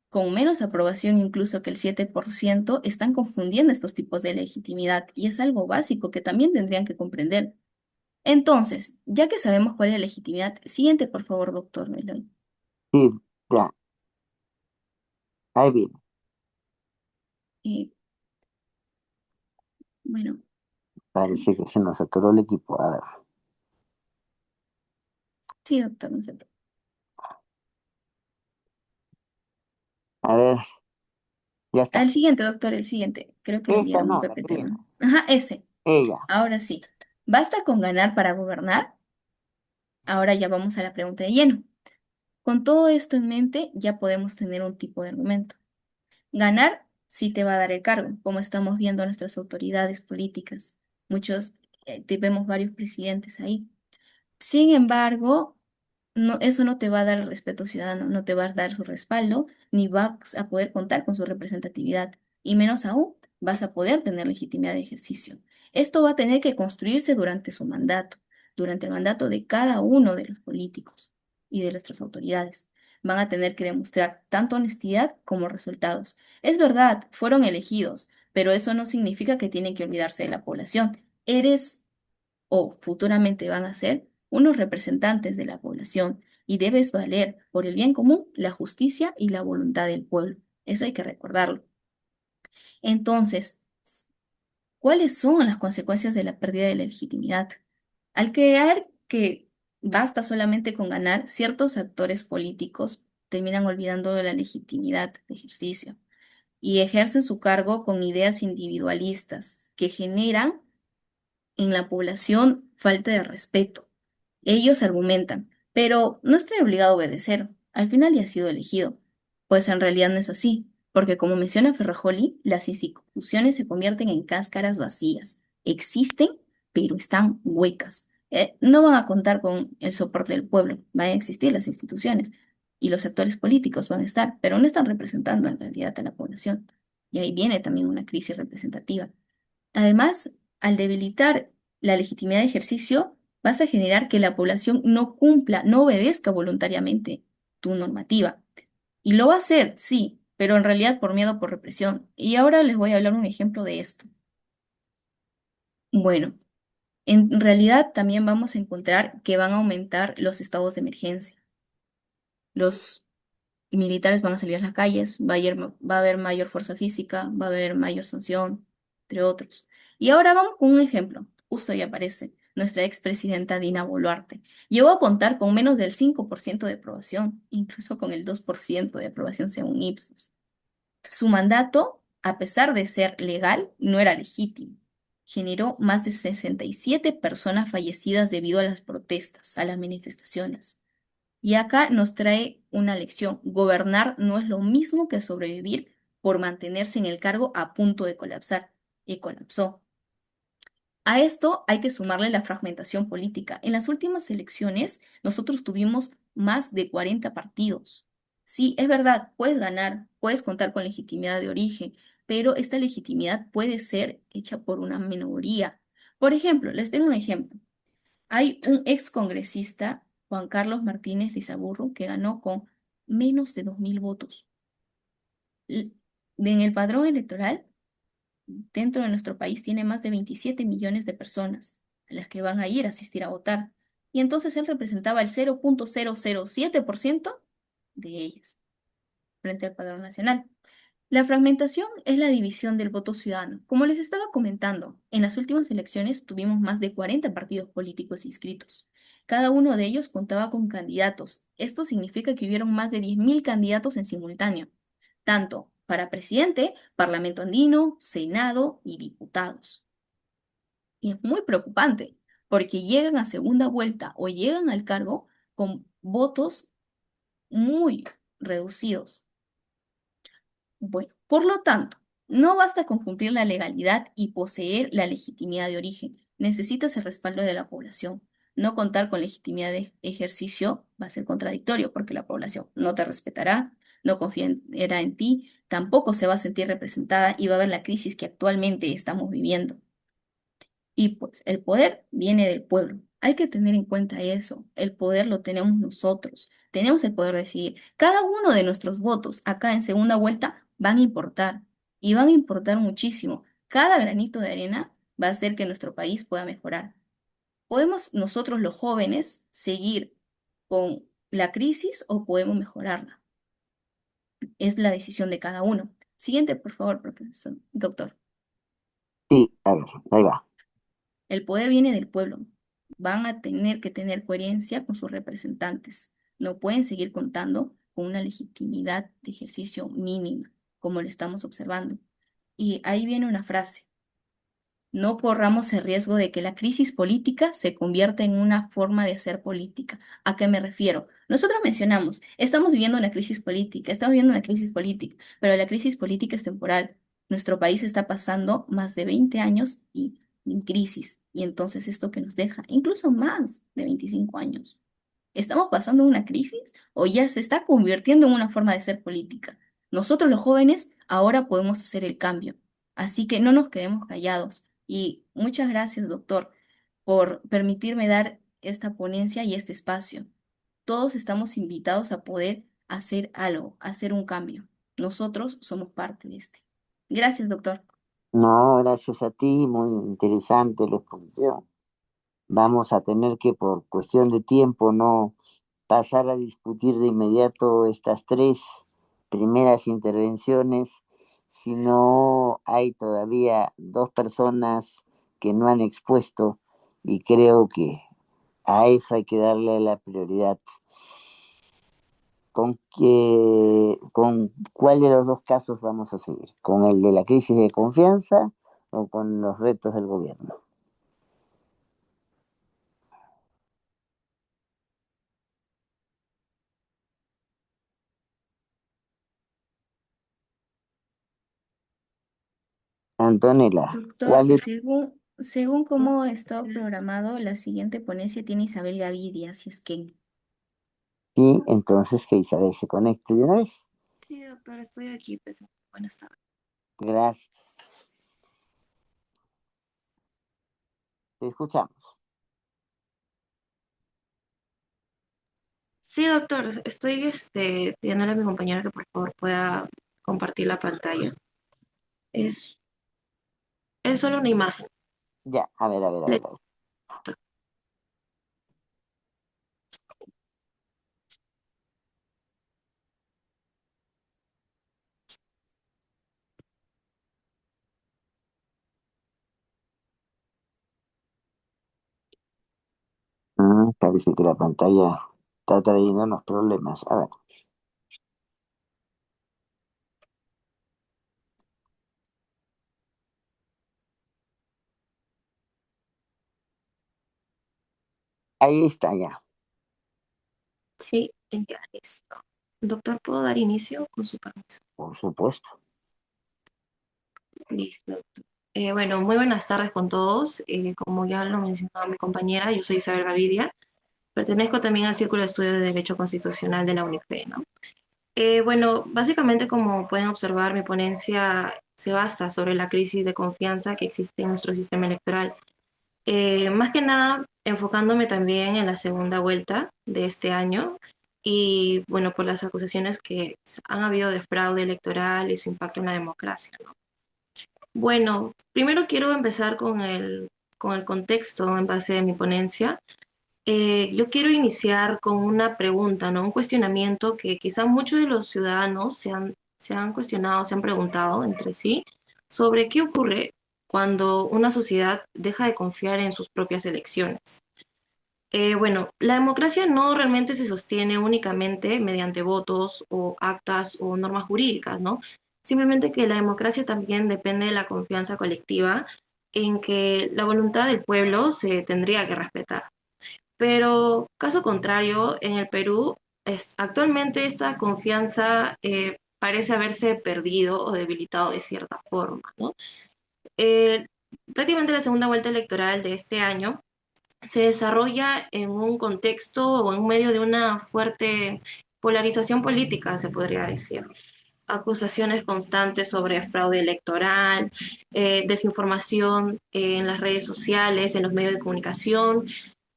con menos aprobación incluso que el 7%, están confundiendo estos tipos de legitimidad y es algo básico que también tendrían que comprender. Entonces, ya que sabemos cuál es la legitimidad, siguiente, por favor, doctor Meloy. Sí, ya, ahí viene. Eh, bueno, Parece que se nos atoró el equipo. A ver, sí, doctor, no se preocupe. a ver, ya El está. siguiente, doctor, el siguiente. Creo que le Esta enviaron un no, la PPT, primera. ¿no? Ajá, ese. Ella, Ahora sí. ¿Basta con ganar para gobernar? Ahora ya vamos a la pregunta de lleno. Con todo esto en mente, ya podemos tener un tipo de argumento. Ganar sí te va a dar el cargo, como estamos viendo a nuestras autoridades políticas. Muchos, vemos varios presidentes ahí. Sin embargo, no, eso no te va a dar el respeto ciudadano, no te va a dar su respaldo, ni vas a poder contar con su representatividad, y menos aún vas a poder tener legitimidad de ejercicio. Esto va a tener que construirse durante su mandato, durante el mandato de cada uno de los políticos y de nuestras autoridades. Van a tener que demostrar tanto honestidad como resultados. Es verdad, fueron elegidos, pero eso no significa que tienen que olvidarse de la población. Eres o futuramente van a ser unos representantes de la población y debes valer por el bien común, la justicia y la voluntad del pueblo. Eso hay que recordarlo. Entonces, ¿cuáles son las consecuencias de la pérdida de la legitimidad? Al creer que basta solamente con ganar, ciertos actores políticos terminan olvidando la legitimidad de ejercicio. y ejercen su cargo con ideas individualistas que generan en la población falta de respeto. Ellos argumentan, pero no estoy obligado a obedecer. Al final ya he sido elegido. Pues en realidad no es así, porque como menciona Ferrajoli, las instituciones se convierten en cáscaras vacías. Existen, pero están huecas. No van a contar con el soporte del pueblo. Van a existir las instituciones y los actores políticos van a estar, pero no están representando en realidad a la población. Y ahí viene también una crisis representativa. Además, al debilitar la legitimidad de ejercicio, vas a generar que la población no cumpla, no obedezca voluntariamente tu normativa. Y lo va a hacer, sí, pero en realidad por miedo, por represión. Y ahora les voy a hablar un ejemplo de esto. Bueno, en realidad también vamos a encontrar que van a aumentar los estados de emergencia. Los militares van a salir a las calles, va a haber mayor fuerza física, va a haber mayor sanción, entre otros. Y ahora vamos con un ejemplo. Justo ahí aparece nuestra expresidenta Dina Boluarte. Llegó a contar con menos del 5% de aprobación, incluso con el 2% de aprobación según Ipsos. Su mandato, a pesar de ser legal, no era legítimo. Generó más de 67 personas fallecidas debido a las protestas, a las manifestaciones. Y acá nos trae una lección. Gobernar no es lo mismo que sobrevivir por mantenerse en el cargo a punto de colapsar. Y colapsó. A esto hay que sumarle la fragmentación política. En las últimas elecciones, nosotros tuvimos más de 40 partidos. Sí, es verdad, puedes ganar, puedes contar con legitimidad de origen, pero esta legitimidad puede ser hecha por una minoría. Por ejemplo, les tengo un ejemplo. Hay un ex congresista, Juan Carlos Martínez Lizaburro, que ganó con menos de 2.000 votos. En el padrón electoral, dentro de nuestro país, tiene más de 27 millones de personas a las que van a ir a asistir a votar. Y entonces él representaba el 0.007% de ellas frente al padrón nacional. La fragmentación es la división del voto ciudadano. Como les estaba comentando, en las últimas elecciones tuvimos más de 40 partidos políticos inscritos. Cada uno de ellos contaba con candidatos. Esto significa que hubieron más de 10.000 candidatos en simultáneo, tanto para presidente, Parlamento andino, Senado y diputados. Y es muy preocupante, porque llegan a segunda vuelta o llegan al cargo con votos muy reducidos. Bueno, por lo tanto, no basta con cumplir la legalidad y poseer la legitimidad de origen. Necesitas el respaldo de la población. No contar con legitimidad de ejercicio va a ser contradictorio porque la población no te respetará, no confiará en ti, tampoco se va a sentir representada y va a haber la crisis que actualmente estamos viviendo. Y pues el poder viene del pueblo. Hay que tener en cuenta eso. El poder lo tenemos nosotros. Tenemos el poder de decidir. Cada uno de nuestros votos acá en segunda vuelta van a importar y van a importar muchísimo. Cada granito de arena va a hacer que nuestro país pueda mejorar. ¿Podemos nosotros los jóvenes seguir con la crisis o podemos mejorarla? Es la decisión de cada uno. Siguiente, por favor, profesor, doctor. Sí, a ver, ahí va. El poder viene del pueblo. Van a tener que tener coherencia con sus representantes. No pueden seguir contando con una legitimidad de ejercicio mínima, como lo estamos observando. Y ahí viene una frase. No corramos el riesgo de que la crisis política se convierta en una forma de hacer política. ¿A qué me refiero? Nosotros mencionamos, estamos viviendo una crisis política, estamos viviendo una crisis política, pero la crisis política es temporal. Nuestro país está pasando más de 20 años y en crisis, y entonces esto que nos deja, incluso más de 25 años. ¿Estamos pasando una crisis o ya se está convirtiendo en una forma de ser política? Nosotros los jóvenes ahora podemos hacer el cambio, así que no nos quedemos callados. Y muchas gracias, doctor, por permitirme dar esta ponencia y este espacio. Todos estamos invitados a poder hacer algo, hacer un cambio. Nosotros somos parte de este. Gracias, doctor. No, gracias a ti, muy interesante la exposición. Vamos a tener que, por cuestión de tiempo, no pasar a discutir de inmediato estas tres primeras intervenciones, sino hay todavía dos personas que no han expuesto y creo que a eso hay que darle la prioridad. ¿Con cuál de los dos casos vamos a seguir? ¿Con el de la crisis de confianza o con los retos del gobierno? Antonella, Doctor, ¿cuál de... según cómo ha estado programado, la siguiente ponencia tiene Isabel Gavidia, si es que... Sí, entonces que Isabel se conecte de una vez. Sí, doctor, estoy aquí presente. Buenas tardes. Gracias. Te escuchamos. Sí, doctor, estoy pidiéndole a mi compañera que por favor pueda compartir la pantalla. Es, es solo una imagen. Ya, a ver, a ver, a ver. Le- A ver. Parece que la pantalla está trayendo unos problemas. A ver, ahí está ya, Sí, ya listo. Doctor, ¿puedo dar inicio con su permiso? por supuesto. Listo, doctor. Bueno, muy buenas tardes con todos. Como ya lo mencionaba mi compañera, yo soy Isabel Gavidia. Pertenezco también al Círculo de Estudios de Derecho Constitucional de la UNIFE, ¿no? Bueno, básicamente como pueden observar, mi ponencia se basa sobre la crisis de confianza que existe en nuestro sistema electoral. Más que nada, enfocándome también en la segunda vuelta de este año y, bueno, por las acusaciones que han habido de fraude electoral y su impacto en la democracia, ¿no? Bueno, primero quiero empezar con el contexto en base a mi ponencia. Yo quiero iniciar con una pregunta, ¿no? Un cuestionamiento que quizá muchos de los ciudadanos se han cuestionado, se han preguntado entre sí sobre qué ocurre cuando una sociedad deja de confiar en sus propias elecciones. Bueno, la democracia no realmente se sostiene únicamente mediante votos o actas o normas jurídicas, ¿no? Simplemente que la democracia también depende de la confianza colectiva en que la voluntad del pueblo se tendría que respetar. Pero caso contrario, en el Perú, actualmente esta confianza parece haberse perdido o debilitado de cierta forma, ¿no? Eh, Prácticamente la segunda vuelta electoral de este año se desarrolla en un contexto o en medio de una fuerte polarización política, se podría decir. Acusaciones constantes sobre fraude electoral, desinformación en las redes sociales, en los medios de comunicación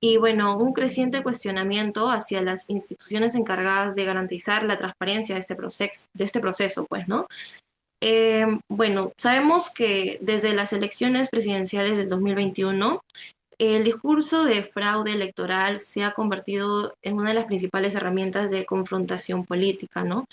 y, bueno, un creciente cuestionamiento hacia las instituciones encargadas de garantizar la transparencia de este proceso, pues, ¿no? Bueno, sabemos que desde las elecciones presidenciales del 2021, el discurso de fraude electoral se ha convertido en una de las principales herramientas de confrontación política, ¿no?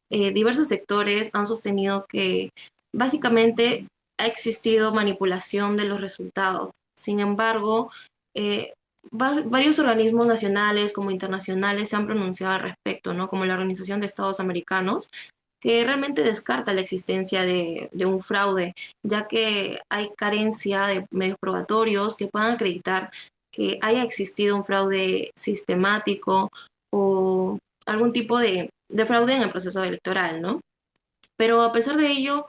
Diversos sectores han sostenido que básicamente ha existido manipulación de los resultados. Sin embargo, eh, varios organismos nacionales como internacionales se han pronunciado al respecto, ¿no? Como la Organización de Estados Americanos, que realmente descarta la existencia de un fraude, ya que hay carencia de medios probatorios que puedan acreditar que haya existido un fraude sistemático o algún tipo de fraude en el proceso electoral, ¿no? Pero a pesar de ello,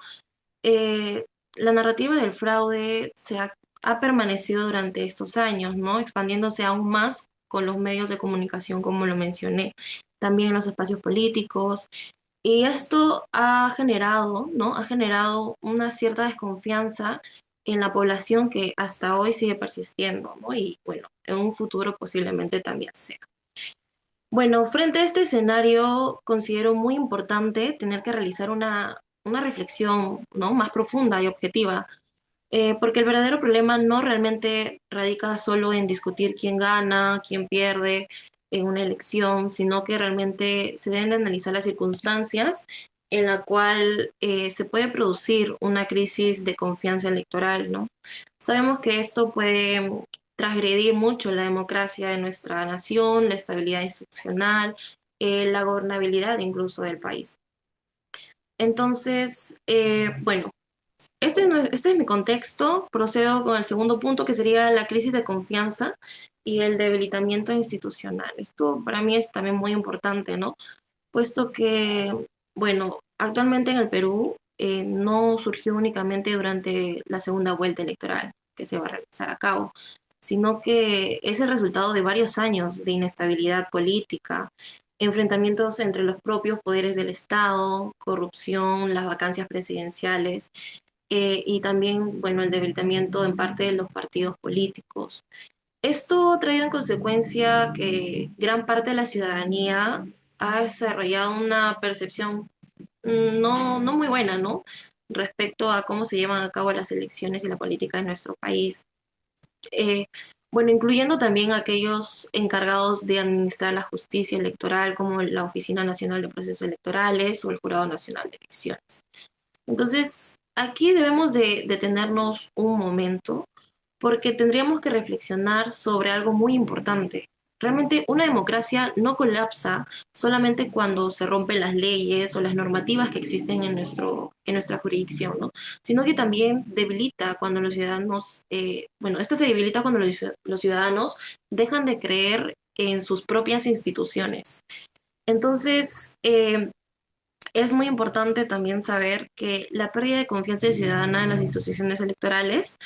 la narrativa del fraude ha permanecido durante estos años, ¿no? Expandiéndose aún más con los medios de comunicación, como lo mencioné, también en los espacios políticos. Y esto ha generado, ¿no? Ha generado una cierta desconfianza en la población que hasta hoy sigue persistiendo, ¿no? Y bueno, en un futuro posiblemente también sea. Bueno, frente a este escenario, considero muy importante tener que realizar una reflexión, ¿no? Más profunda y objetiva, porque el verdadero problema no realmente radica solo en discutir quién gana, quién pierde en una elección, sino que realmente se deben de analizar las circunstancias en la cual se puede producir una crisis de confianza electoral, ¿no? Sabemos que esto puede transgredir mucho la democracia de nuestra nación, la estabilidad institucional, la gobernabilidad incluso del país. Entonces, bueno, este es mi contexto. Procedo con el segundo punto, que sería la crisis de confianza y el debilitamiento institucional. Esto para mí es también muy importante, ¿no? Puesto que, bueno, actualmente en el Perú no surgió únicamente durante la segunda vuelta electoral que se va a realizar a cabo, sino que es el resultado de varios años de inestabilidad política, enfrentamientos entre los propios poderes del Estado, corrupción, las vacancias presidenciales y también, bueno, el debilitamiento en parte de los partidos políticos. Esto ha traído en consecuencia que gran parte de la ciudadanía ha desarrollado una percepción no muy buena, ¿no? Respecto a cómo se llevan a cabo las elecciones y la política en nuestro país. Eh, bueno, incluyendo también aquellos encargados de administrar la justicia electoral, como la Oficina Nacional de Procesos Electorales o el Jurado Nacional de Elecciones. Entonces, aquí debemos de detenernos un momento porque tendríamos que reflexionar sobre algo muy importante. Realmente una democracia no colapsa solamente cuando se rompen las leyes o las normativas que existen en nuestra jurisdicción, ¿no? Sino que también debilita cuando los ciudadanos, bueno, esto se debilita cuando los ciudadanos dejan de creer en sus propias instituciones. Entonces, es muy importante también saber que la pérdida de confianza ciudadana en las instituciones electorales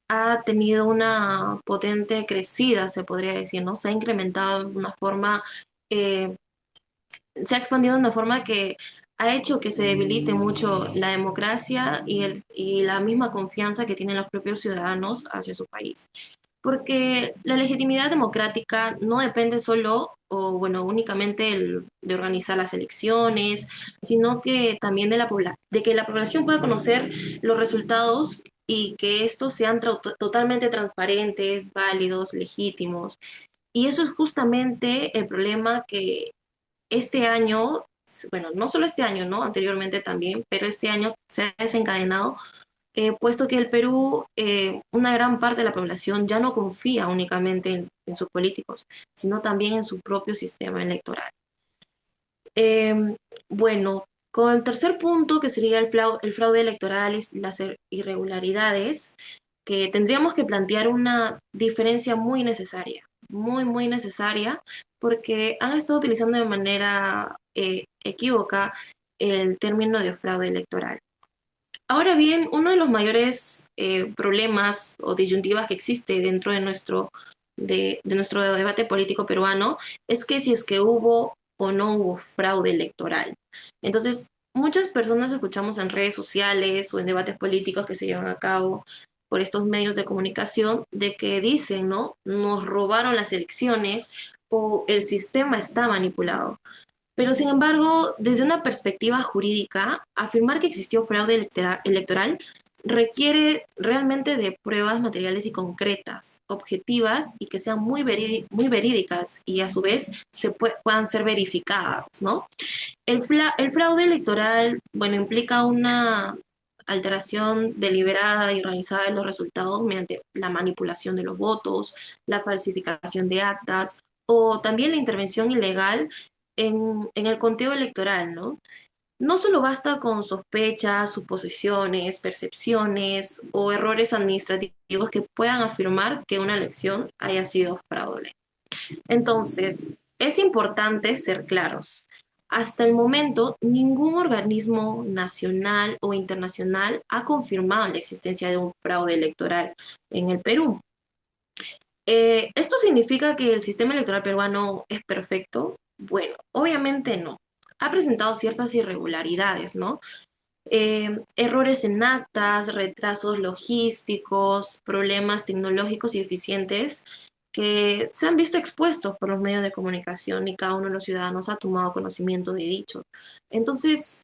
ha tenido una potente crecida, se podría decir, ¿no? Se ha incrementado de una forma, eh, se ha expandido de una forma que ha hecho que se debilite mucho la democracia y la misma confianza que tienen los propios ciudadanos hacia su país. Porque la legitimidad democrática no depende solo o, bueno, únicamente de organizar las elecciones, sino que también de que la población pueda conocer los resultados y que estos sean totalmente transparentes, válidos, legítimos. Y eso es justamente el problema que este año, bueno, no solo este año, ¿no? Anteriormente también, pero este año se ha desencadenado, puesto que el Perú, una gran parte de la población ya no confía únicamente en sus políticos, sino también en su propio sistema electoral. Eh, bueno, con el tercer punto, que sería el fraude electoral y las irregularidades, que tendríamos que plantear una diferencia muy necesaria, muy necesaria, porque han estado utilizando de manera equívoca el término de fraude electoral. Ahora bien, uno de los mayores problemas o disyuntivas que existe dentro de nuestro debate político peruano es que si es que hubo o no hubo fraude electoral. Entonces, muchas personas escuchamos en redes sociales o en debates políticos que se llevan a cabo por estos medios de comunicación de que dicen, ¿no? Nos robaron las elecciones o el sistema está manipulado. Pero sin embargo, desde una perspectiva jurídica, afirmar que existió fraude electoral requiere realmente de pruebas materiales y concretas, objetivas y que sean muy verídicas y a su vez puedan ser verificadas, ¿no? El fraude electoral, bueno, implica una alteración deliberada y organizada de los resultados mediante la manipulación de los votos, la falsificación de actas o también la intervención ilegal en el conteo electoral, ¿no? No solo basta con sospechas, suposiciones, percepciones o errores administrativos que puedan afirmar que una elección haya sido fraudulenta. Entonces, es importante ser claros. Hasta el momento, ningún organismo nacional o internacional ha confirmado la existencia de un fraude electoral en el Perú. ¿Esto significa que el sistema electoral peruano es perfecto? Bueno, obviamente no. Ha presentado ciertas irregularidades, ¿no? Errores en actas, retrasos logísticos, problemas tecnológicos y eficientes que se han visto expuestos por los medios de comunicación y cada uno de los ciudadanos ha tomado conocimiento de dicho. Entonces,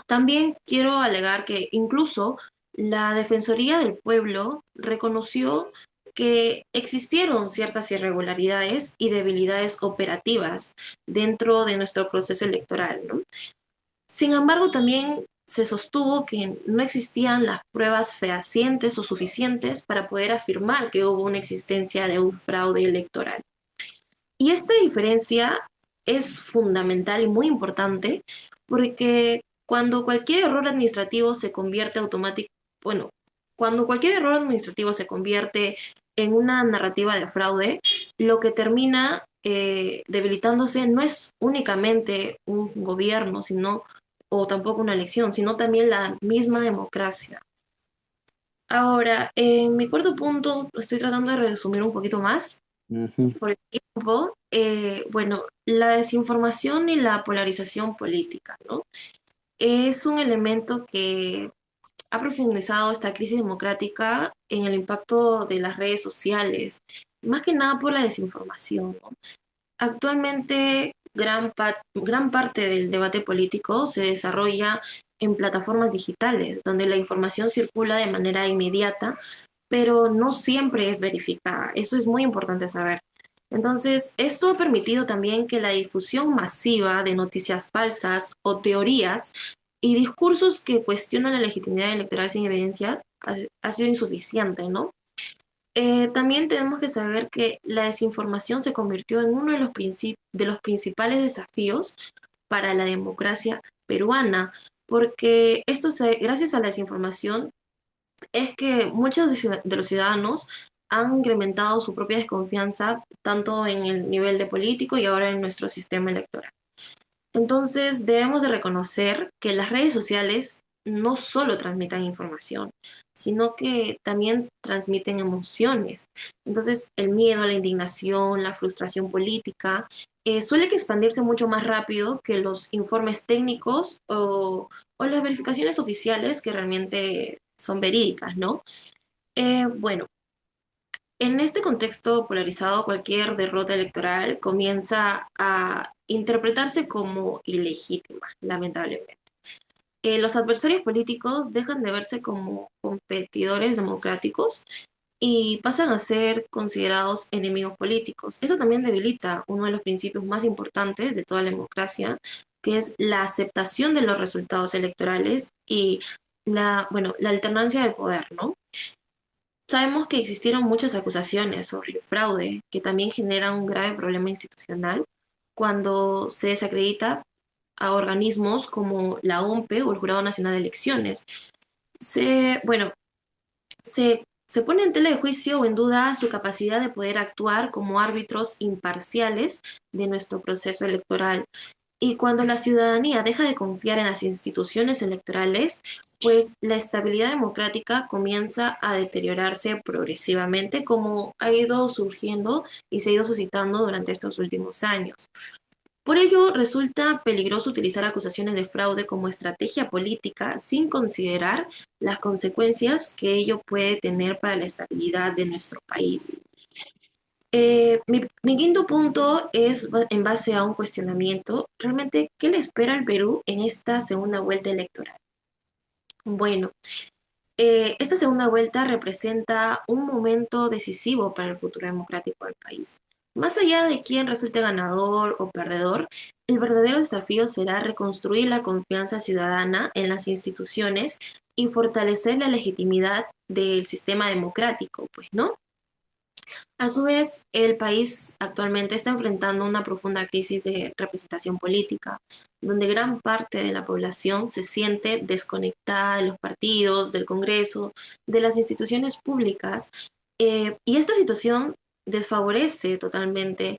también quiero alegar que incluso la Defensoría del Pueblo reconoció que existieron ciertas irregularidades y debilidades operativas dentro de nuestro proceso electoral, ¿no? Sin embargo, también se sostuvo que no existían las pruebas fehacientes o suficientes para poder afirmar que hubo una existencia de un fraude electoral. Y esta diferencia es fundamental y muy importante porque cuando cualquier error administrativo se convierte automáticamente, bueno, cuando cualquier error administrativo se convierte en una narrativa de fraude, lo que termina debilitándose no es únicamente un gobierno, sino, o tampoco una elección, sino también la misma democracia. Ahora, en mi cuarto punto, estoy tratando de resumir un poquito más Ujú. por el tiempo. Bueno, la desinformación y la polarización política, ¿no? Es un elemento que ha profundizado esta crisis democrática en el impacto de las redes sociales, más que nada por la desinformación, ¿no? Actualmente, gran parte del debate político se desarrolla en plataformas digitales, donde la información circula de manera inmediata, pero no siempre es verificada. Eso es muy importante saber. Entonces, esto ha permitido también que la difusión masiva de noticias falsas o teorías y discursos que cuestionan la legitimidad electoral sin evidencia ha sido insuficiente, ¿no? También tenemos que saber que la desinformación se convirtió en uno de de los principales desafíos para la democracia peruana, porque gracias a la desinformación es que muchos de los ciudadanos han incrementado su propia desconfianza tanto en el nivel de político y ahora en nuestro sistema electoral. Entonces, debemos de reconocer que las redes sociales no solo transmiten información, sino que también transmiten emociones. Entonces, el miedo, la indignación, la frustración política, suele que expandirse mucho más rápido que los informes técnicos o las verificaciones oficiales que realmente son verídicas, ¿no? Bueno, en este contexto polarizado, cualquier derrota electoral comienza a interpretarse como ilegítima, lamentablemente. Los adversarios políticos dejan de verse como competidores democráticos y pasan a ser considerados enemigos políticos. Eso también debilita uno de los principios más importantes de toda la democracia, que es la aceptación de los resultados electorales y bueno, la alternancia del poder, ¿no? Sabemos que existieron muchas acusaciones sobre el fraude, que también genera un grave problema institucional cuando se desacredita a organismos como la OMPE o el Jurado Nacional de Elecciones. Bueno, se pone en tela de juicio o en duda su capacidad de poder actuar como árbitros imparciales de nuestro proceso electoral. Y cuando la ciudadanía deja de confiar en las instituciones electorales, pues la estabilidad democrática comienza a deteriorarse progresivamente, como ha ido surgiendo y se ha ido suscitando durante estos últimos años. Por ello, resulta peligroso utilizar acusaciones de fraude como estrategia política sin considerar las consecuencias que ello puede tener para la estabilidad de nuestro país. Mi quinto punto es en base a un cuestionamiento. Realmente, ¿qué le espera al Perú en esta segunda vuelta electoral? Bueno, esta segunda vuelta representa un momento decisivo para el futuro democrático del país. Más allá de quién resulte ganador o perdedor, el verdadero desafío será reconstruir la confianza ciudadana en las instituciones y fortalecer la legitimidad del sistema democrático, pues, ¿no? A su vez, el país actualmente está enfrentando una profunda crisis de representación política, donde gran parte de la población se siente desconectada de los partidos, del Congreso, de las instituciones públicas, y esta situación desfavorece totalmente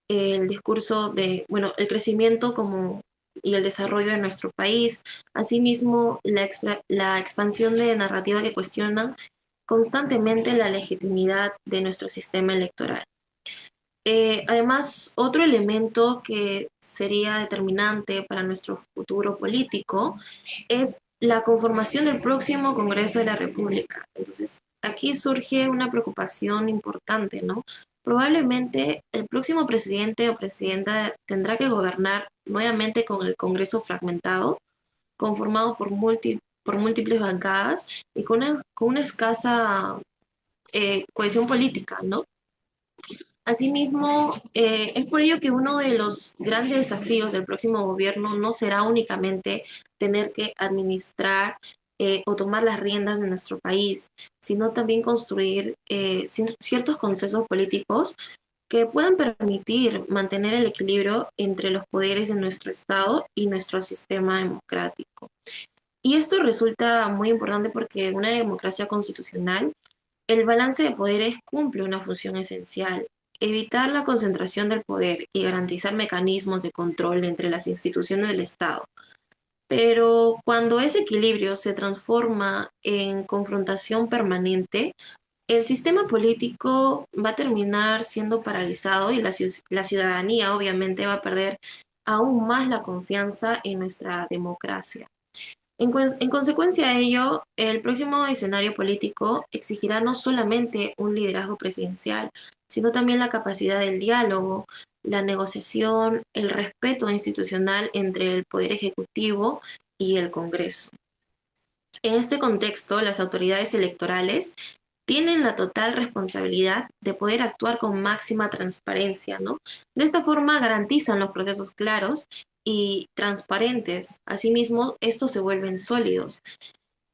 el discurso de, bueno, el crecimiento como y el desarrollo de nuestro país, asimismo la expansión de narrativa que cuestiona constantemente la legitimidad de nuestro sistema electoral. Además, otro elemento que sería determinante para nuestro futuro político es la conformación del próximo Congreso de la República. Entonces, aquí surge una preocupación importante, ¿no? Probablemente el próximo presidente o presidenta tendrá que gobernar nuevamente con el Congreso fragmentado, conformado por múltiples bancadas y con una escasa cohesión política, ¿no? Asimismo, es por ello que uno de los grandes desafíos del próximo gobierno no será únicamente tener que administrar o tomar las riendas de nuestro país, sino también construir ciertos consensos políticos que puedan permitir mantener el equilibrio entre los poderes de nuestro Estado y nuestro sistema democrático. Y esto resulta muy importante porque en una democracia constitucional, el balance de poderes cumple una función esencial: evitar la concentración del poder y garantizar mecanismos de control entre las instituciones del Estado. Pero cuando ese equilibrio se transforma en confrontación permanente, el sistema político va a terminar siendo paralizado y la ciudadanía obviamente va a perder aún más la confianza en nuestra democracia. En consecuencia de ello, el próximo escenario político exigirá no solamente un liderazgo presidencial, sino también la capacidad del diálogo, la negociación, el respeto institucional entre el Poder Ejecutivo y el Congreso. En este contexto, las autoridades electorales tienen la total responsabilidad de poder actuar con máxima transparencia, ¿no? De esta forma garantizan los procesos claros y transparentes. Asimismo, estos se vuelven sólidos.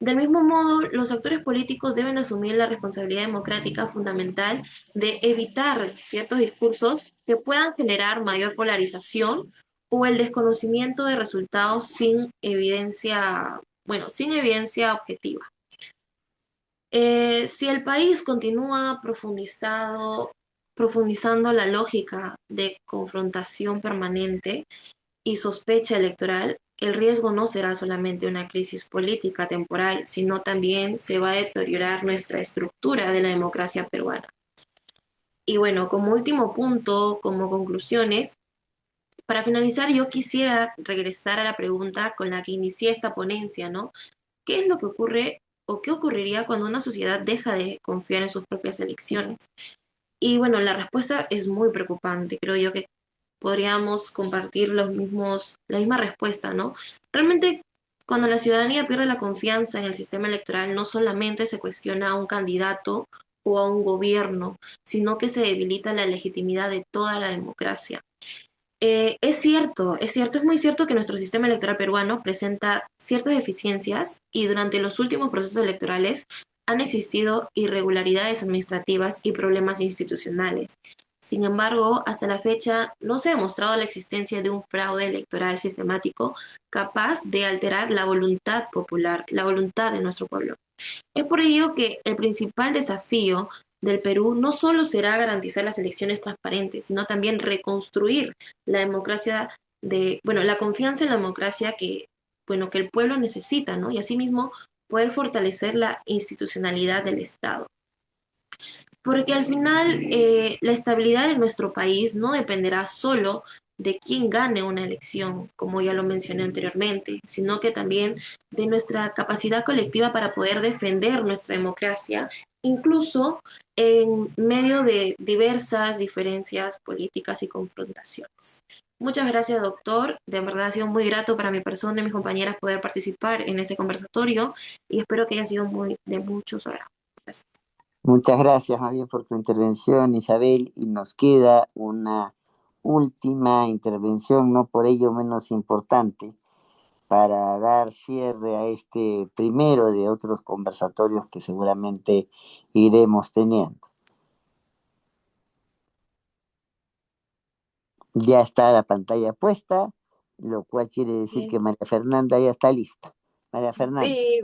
Del mismo modo, los actores políticos deben asumir la responsabilidad democrática fundamental de evitar ciertos discursos que puedan generar mayor polarización o el desconocimiento de resultados sin evidencia, bueno, sin evidencia objetiva. Si el país continúa profundizando la lógica de confrontación permanente y sospecha electoral, el riesgo no será solamente una crisis política temporal, sino también se va a deteriorar nuestra estructura de la democracia peruana. Y bueno, como último punto, como conclusiones, para finalizar, yo quisiera regresar a la pregunta con la que inicié esta ponencia, ¿no? ¿Qué es lo que ocurre o qué ocurriría cuando una sociedad deja de confiar en sus propias elecciones? Y bueno, la respuesta es muy preocupante. Creo yo que podríamos compartir la misma respuesta, ¿no? Realmente, cuando la ciudadanía pierde la confianza en el sistema electoral, no solamente se cuestiona a un candidato o a un gobierno, sino que se debilita la legitimidad de toda la democracia. Es muy cierto que nuestro sistema electoral peruano presenta ciertas deficiencias y durante los últimos procesos electorales han existido irregularidades administrativas y problemas institucionales. Sin embargo, hasta la fecha no se ha demostrado la existencia de un fraude electoral sistemático capaz de alterar la voluntad popular, la voluntad de nuestro pueblo. Es por ello que el principal desafío del Perú no solo será garantizar las elecciones transparentes, sino también reconstruir la democracia bueno, la confianza en la democracia bueno, que el pueblo necesita, ¿no? Y asimismo poder fortalecer la institucionalidad del Estado. Porque al final la estabilidad de nuestro país no dependerá solo de quién gane una elección, como ya lo mencioné anteriormente, sino que también de nuestra capacidad colectiva para poder defender nuestra democracia, incluso en medio de diversas diferencias políticas y confrontaciones. Muchas gracias, doctor. De verdad ha sido muy grato para mi persona y mis compañeras poder participar en este conversatorio y espero que haya sido de mucho su agrado. Gracias. Muchas gracias más bien por tu intervención, Isabel, y nos queda una última intervención, no por ello menos importante, para dar cierre a este primero de otros conversatorios que seguramente iremos teniendo. Ya está la pantalla puesta, lo cual quiere decir que María Fernanda ya está lista. María Fernanda. Sí,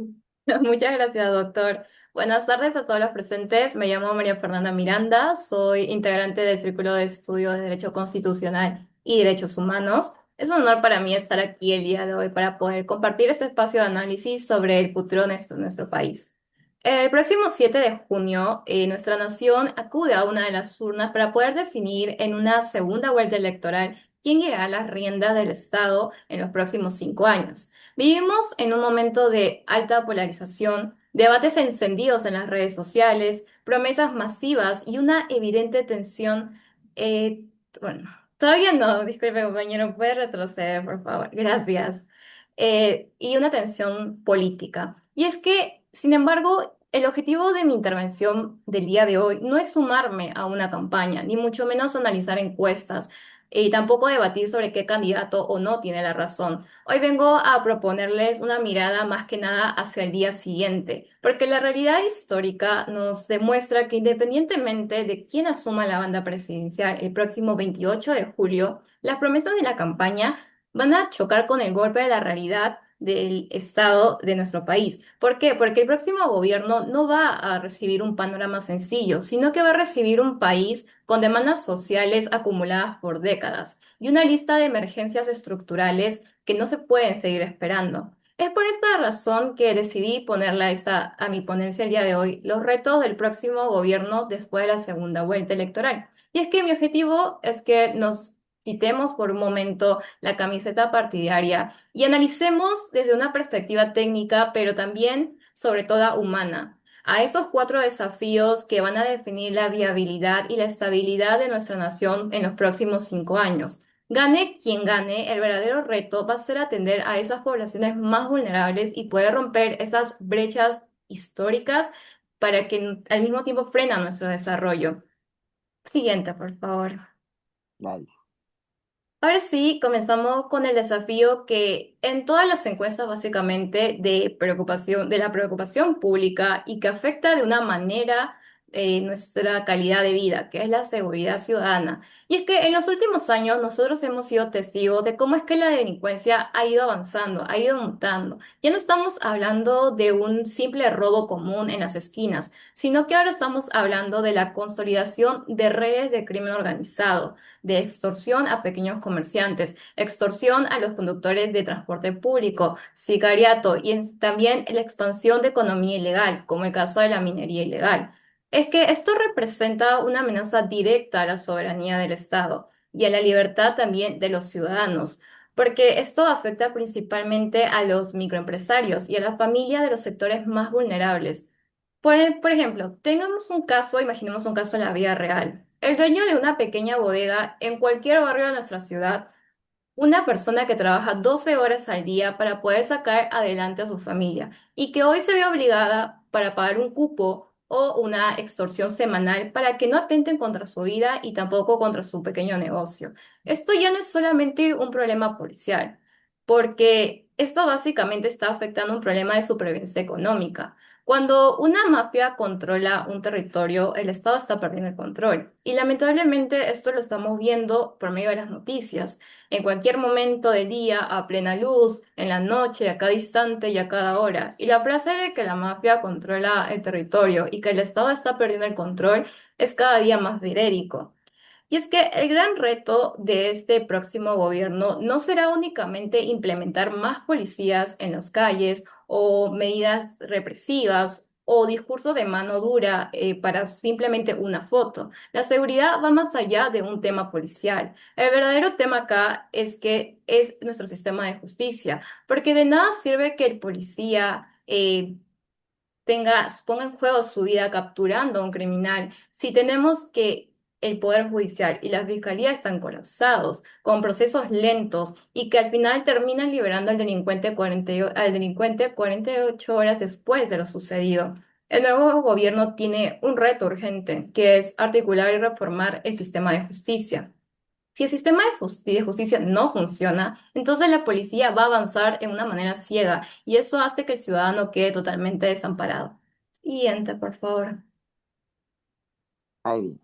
muchas gracias, doctor. Buenas tardes a todos los presentes. Me llamo María Fernanda Miranda, soy integrante del Círculo de Estudios de Derecho Constitucional y Derechos Humanos. Es un honor para mí estar aquí el día de hoy para poder compartir este espacio de análisis sobre el futuro de nuestro país. El próximo 7 de junio, nuestra nación acude a una de las urnas para poder definir en una segunda vuelta electoral quién llegará a las riendas del Estado en los próximos 5 años. Vivimos en un momento de alta polarización, debates encendidos en las redes sociales, promesas masivas y una evidente tensión. eh, bueno, todavía no, disculpe compañero, puede retroceder, por favor, gracias. Y una tensión política. Y es que, sin embargo, el objetivo de mi intervención del día de hoy no es sumarme a una campaña, ni mucho menos analizar encuestas. y tampoco debatir sobre qué candidato o no tiene la razón. Hoy vengo a proponerles una mirada más que nada hacia el día siguiente, porque la realidad histórica nos demuestra que independientemente de quién asuma la banda presidencial el próximo 28 de julio, las promesas de la campaña van a chocar con el golpe de la realidad del estado de nuestro país. ¿Por qué? Porque el próximo gobierno no va a recibir un panorama sencillo, sino que va a recibir un país con demandas sociales acumuladas por décadas y una lista de emergencias estructurales que no se pueden seguir esperando. Es por esta razón que decidí ponerle a mi ponencia el día de hoy los retos del próximo gobierno después de la segunda vuelta electoral. Y es que mi objetivo es que nos quitemos por un momento la camiseta partidaria y analicemos desde una perspectiva técnica, pero también, sobre todo, humana, a estos cuatro desafíos que van a definir la viabilidad y la estabilidad de nuestra nación en los próximos 5 años. Gane quien gane, el verdadero reto va a ser atender a esas poblaciones más vulnerables y poder romper esas brechas históricas para que al mismo tiempo frena nuestro desarrollo. Siguiente, por favor. Dale. Ahora sí, comenzamos con el desafío que en todas las encuestas básicamente de la preocupación pública y que afecta de una manera nuestra calidad de vida, que es la seguridad ciudadana. Y es que en los últimos años nosotros hemos sido testigos de cómo es que la delincuencia ha ido avanzando, ha ido mutando. Ya no estamos hablando de un simple robo común en las esquinas, sino que ahora estamos hablando de la consolidación de redes de crimen organizado, de extorsión a pequeños comerciantes, extorsión a los conductores de transporte público, sicariato y también la expansión de economía ilegal, como el caso de la minería ilegal. Es que esto representa una amenaza directa a la soberanía del Estado y a la libertad también de los ciudadanos, porque esto afecta principalmente a los microempresarios y a la familia de los sectores más vulnerables. Por ejemplo, imaginemos un caso en la vida real. El dueño de una pequeña bodega en cualquier barrio de nuestra ciudad, una persona que trabaja 12 horas al día para poder sacar adelante a su familia y que hoy se ve obligada para pagar un cupo o una extorsión semanal para que no atenten contra su vida y tampoco contra su pequeño negocio. Esto ya no es solamente un problema policial, porque esto básicamente está afectando un problema de supervivencia económica. Cuando una mafia controla un territorio, el Estado está perdiendo el control. Y lamentablemente esto lo estamos viendo por medio de las noticias en cualquier momento del día, a plena luz, en la noche, a cada instante y a cada hora. Y la frase de que la mafia controla el territorio y que el Estado está perdiendo el control es cada día más verídico. Y es que el gran reto de este próximo gobierno no será únicamente implementar más policías en las calles o medidas represivas o discurso de mano dura para simplemente una foto. La seguridad va más allá de un tema policial. El verdadero tema acá es que es nuestro sistema de justicia, porque de nada sirve que el policía ponga en juego su vida capturando a un criminal, si tenemos que el Poder Judicial y la Fiscalía están colapsados, con procesos lentos y que al final terminan liberando al delincuente 48 horas después de lo sucedido. El nuevo gobierno tiene un reto urgente, que es articular y reformar el sistema de justicia. Si el sistema de justicia no funciona, entonces la policía va a avanzar en una manera ciega y eso hace que el ciudadano quede totalmente desamparado. Siguiente, por favor. Ahí viene.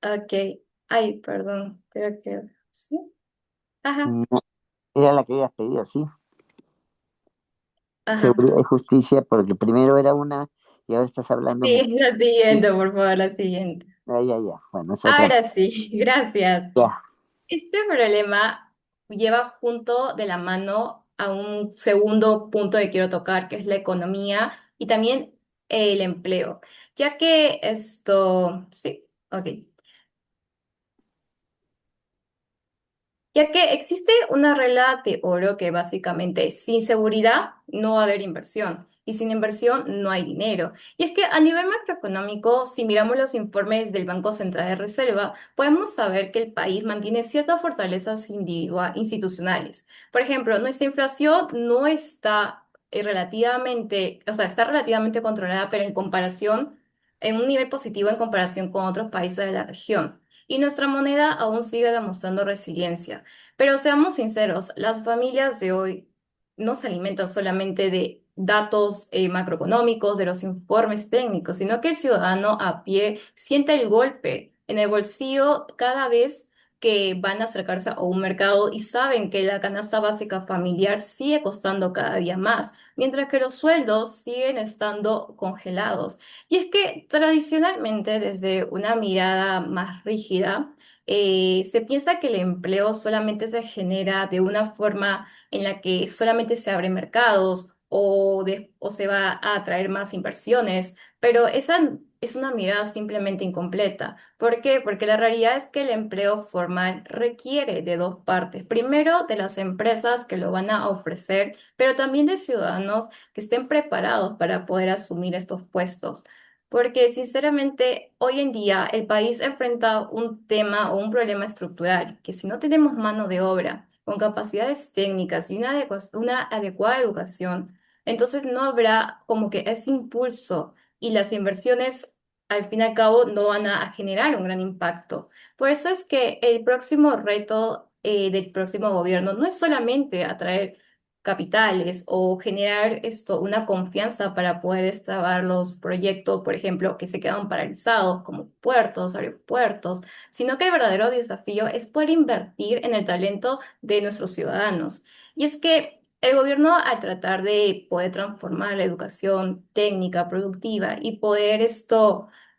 Ok. Ay, perdón. Creo que sí. Ajá, No, era la que habías pedido, ¿sí? ajá. Seguridad y justicia, porque primero era una y ahora estás hablando Sí, mucho. la siguiente, por favor, la siguiente. Ah, ya, ya. Bueno, es otra. Ahora sí, gracias. Ya. Este problema lleva junto de la mano a un segundo punto que quiero tocar, que es la economía y también el empleo, ya que sí, ok. Ya que existe una regla de oro que básicamente es, sin seguridad no va a haber inversión y sin inversión no hay dinero. Y es que a nivel macroeconómico, si miramos los informes del Banco Central de Reserva, podemos saber que el país mantiene ciertas fortalezas institucionales. Por ejemplo, nuestra inflación no está relativamente, o sea, está relativamente controlada, pero en comparación en un nivel positivo en comparación con otros países de la región. Y nuestra moneda aún sigue demostrando resiliencia. Pero seamos sinceros, las familias de hoy no se alimentan solamente de datos macroeconómicos, de los informes técnicos, sino que el ciudadano a pie siente el golpe en el bolsillo cada vez que van a acercarse a un mercado y saben que la canasta básica familiar sigue costando cada día más, mientras que los sueldos siguen estando congelados. Y es que tradicionalmente, desde una mirada más rígida, se piensa que el empleo solamente se genera de una forma en la que solamente se abren mercados o se va a atraer más inversiones, pero esa es una mirada simplemente incompleta. ¿Por qué? Porque la realidad es que el empleo formal requiere de dos partes. Primero, de las empresas que lo van a ofrecer, pero también de ciudadanos que estén preparados para poder asumir estos puestos. Porque sinceramente, hoy en día el país enfrenta un tema o un problema estructural, que si no tenemos mano de obra con capacidades técnicas y una adecuada educación, entonces no habrá como que ese impulso y las inversiones al fin y al cabo no van a generar un gran impacto. Por eso es que el próximo reto del próximo gobierno no es solamente atraer capitales o generar una confianza para poder extrabar los proyectos, por ejemplo, que se quedan paralizados, como puertos, aeropuertos, sino que el verdadero desafío es poder invertir en el talento de nuestros ciudadanos. Y es que el gobierno, al tratar de poder transformar la educación técnica, productiva y poder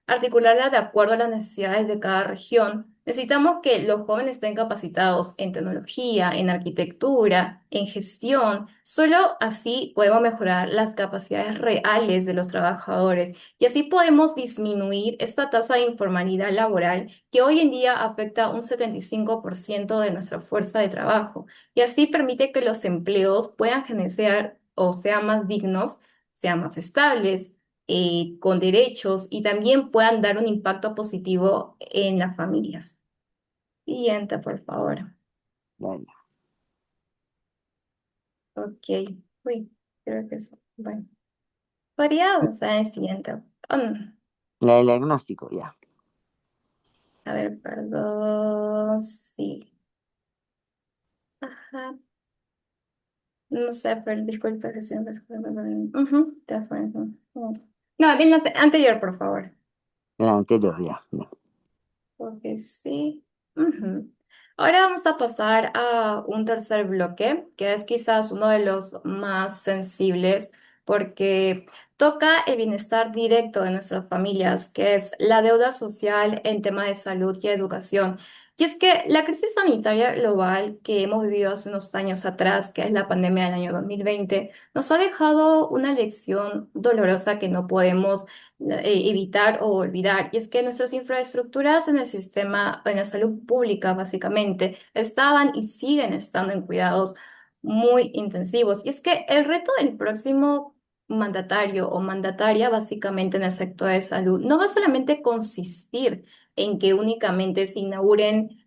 articularla de acuerdo a las necesidades de cada región, necesitamos que los jóvenes estén capacitados en tecnología, en arquitectura, en gestión. Solo así podemos mejorar las capacidades reales de los trabajadores y así podemos disminuir esta tasa de informalidad laboral que hoy en día afecta un 75% de nuestra fuerza de trabajo y así permite que los empleos puedan generar o sean más dignos, sean más estables, con derechos y también puedan dar un impacto positivo en las familias. Siguiente, por favor. Dale. Ok. Uy, creo que eso. Bueno, podría avanzar en el siguiente. La del diagnóstico, ya. A ver, perdón. Sí. Ajá. No sé, pero disculpe que siempre. Ujú, ya fue. Ujú. No, dile anterior, por favor. La anterior, ya. Ya. Porque sí. Ujú. Ahora vamos a pasar a un tercer bloque, que es quizás uno de los más sensibles, porque toca el bienestar directo de nuestras familias, que es la deuda social en temas de salud y educación. Y es que la crisis sanitaria global que hemos vivido hace unos años atrás, que es la pandemia del año 2020, nos ha dejado una lección dolorosa que no podemos evitar o olvidar. Y es que nuestras infraestructuras en el sistema, en la salud pública, básicamente, estaban y siguen estando en cuidados muy intensivos. Y es que el reto del próximo mandatario o mandataria, básicamente en el sector de salud, no va solamente a consistir en que únicamente se inauguren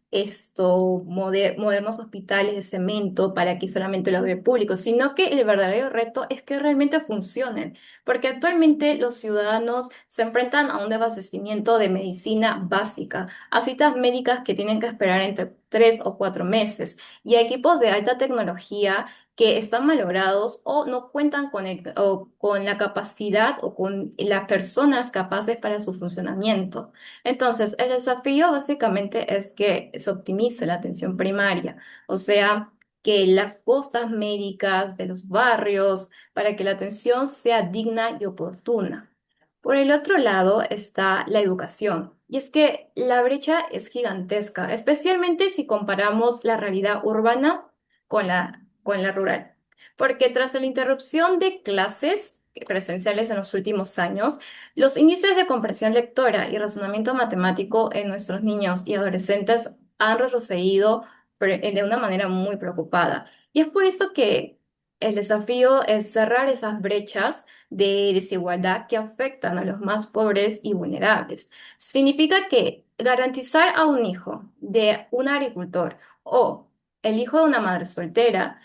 modernos hospitales de cemento para que solamente los vea público, sino que el verdadero reto es que realmente funcionen porque actualmente los ciudadanos se enfrentan a un desabastecimiento de medicina básica, a citas médicas que tienen que esperar entre 3 o 4 meses y a equipos de alta tecnología que están malogrados o no cuentan o con la capacidad o con las personas capaces para su funcionamiento. Entonces, el desafío básicamente es que se optimice la atención primaria, o sea, que las postas médicas de los barrios, para que la atención sea digna y oportuna. Por el otro lado está la educación. Y es que la brecha es gigantesca, especialmente si comparamos la realidad urbana con la rural. Porque tras la interrupción de clases presenciales en los últimos años, los índices de comprensión lectora y razonamiento matemático en nuestros niños y adolescentes han retrocedido de una manera muy preocupada. Y es por eso que el desafío es cerrar esas brechas de desigualdad que afectan a los más pobres y vulnerables. Significa que garantizar a un hijo de un agricultor o el hijo de una madre soltera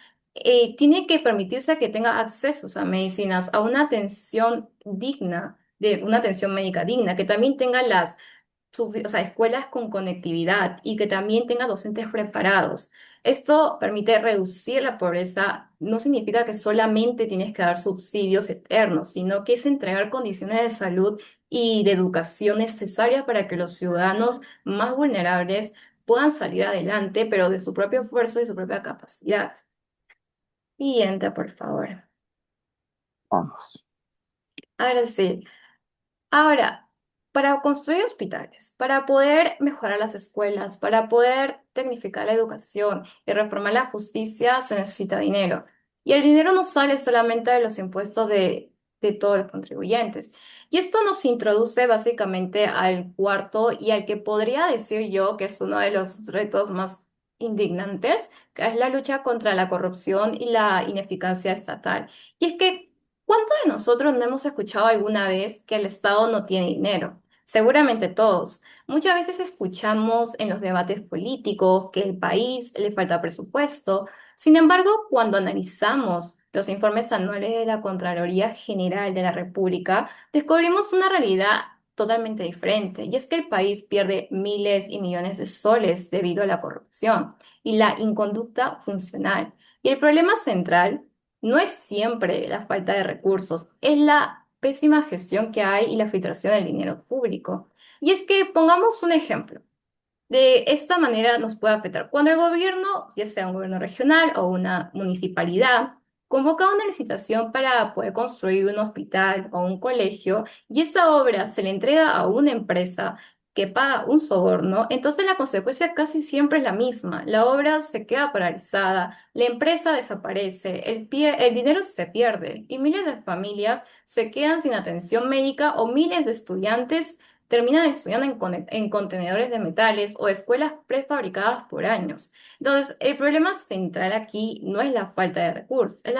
tiene que permitirse que tenga accesos a medicinas, a una atención digna de una atención médica digna, que también tenga o sea, escuelas con conectividad y que también tenga docentes preparados. Esto permite reducir la pobreza. No significa que solamente tienes que dar subsidios eternos, sino que es entregar condiciones de salud y de educación necesarias para que los ciudadanos más vulnerables puedan salir adelante, pero de su propio esfuerzo y su propia capacidad. Siguiente, por favor. Vamos. Ahora sí. Ahora, para construir hospitales, para poder mejorar las escuelas, para poder tecnificar la educación y reformar la justicia, se necesita dinero. Y el dinero no sale solamente de los impuestos de todos los contribuyentes. Y esto nos introduce básicamente al cuarto y al que podría decir yo que es uno de los retos más indignantes, que es la lucha contra la corrupción y la ineficacia estatal. Y es que ¿cuántos de nosotros no hemos escuchado alguna vez que el Estado no tiene dinero? Seguramente todos. Muchas veces escuchamos en los debates políticos que el país le falta presupuesto. Sin embargo, cuando analizamos los informes anuales de la Contraloría General de la República, descubrimos una realidad totalmente diferente. Y es que el país pierde miles y millones de soles debido a la corrupción y la inconducta funcional. Y el problema central no es siempre la falta de recursos, es la pésima gestión que hay y la filtración del dinero público. Y es que pongamos un ejemplo. De esta manera nos puede afectar cuando el gobierno, ya sea un gobierno regional o una municipalidad, convoca una licitación para poder construir un hospital o un colegio y esa obra se le entrega a una empresa que paga un soborno, entonces la consecuencia casi siempre es la misma. La obra se queda paralizada, la empresa desaparece, el dinero se pierde y miles de familias se quedan sin atención médica o miles de estudiantes terminan estudiando en contenedores de metales o escuelas prefabricadas por años. Entonces, el problema central aquí no es la falta de recursos, es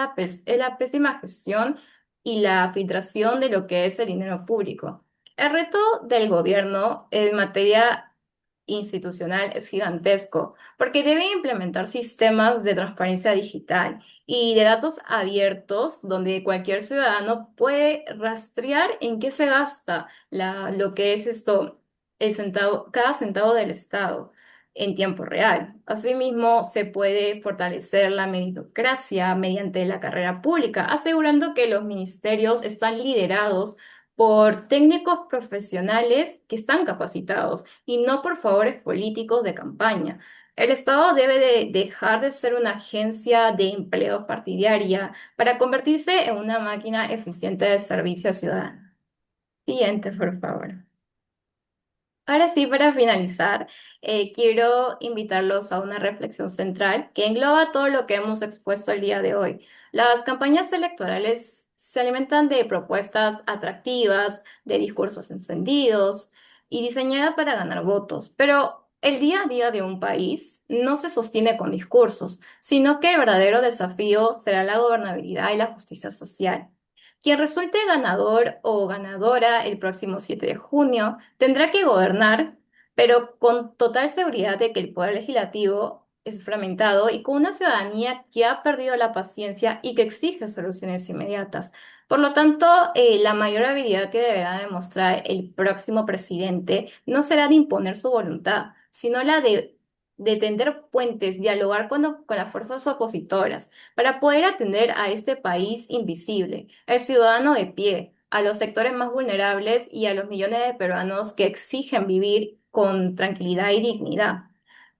la pésima gestión y la filtración de lo que es el dinero público. El reto del gobierno en materia institucional es gigantesco, porque debe implementar sistemas de transparencia digital y de datos abiertos donde cualquier ciudadano puede rastrear en qué se gasta lo que es esto, cada centavo del Estado en tiempo real. Asimismo, se puede fortalecer la meritocracia mediante la carrera pública, asegurando que los ministerios están liderados por técnicos profesionales que están capacitados y no por favores políticos de campaña. El Estado debe de dejar de ser una agencia de empleo partidaria para convertirse en una máquina eficiente de servicio ciudadano. Siguiente, por favor. Ahora sí, para finalizar, quiero invitarlos a una reflexión central que engloba todo lo que hemos expuesto el día de hoy. Las campañas electorales se alimentan de propuestas atractivas, de discursos encendidos y diseñadas para ganar votos, pero el día a día de un país no se sostiene con discursos, sino que el verdadero desafío será la gobernabilidad y la justicia social. Quien resulte ganador o ganadora el próximo 7 de junio tendrá que gobernar, pero con total seguridad de que el poder legislativo es fragmentado y con una ciudadanía que ha perdido la paciencia y que exige soluciones inmediatas. Por lo tanto, la mayor habilidad que deberá demostrar el próximo presidente no será de imponer su voluntad, sino la de tender puentes, dialogar con las fuerzas opositoras para poder atender a este país invisible, al ciudadano de pie, a los sectores más vulnerables y a los millones de peruanos que exigen vivir con tranquilidad y dignidad.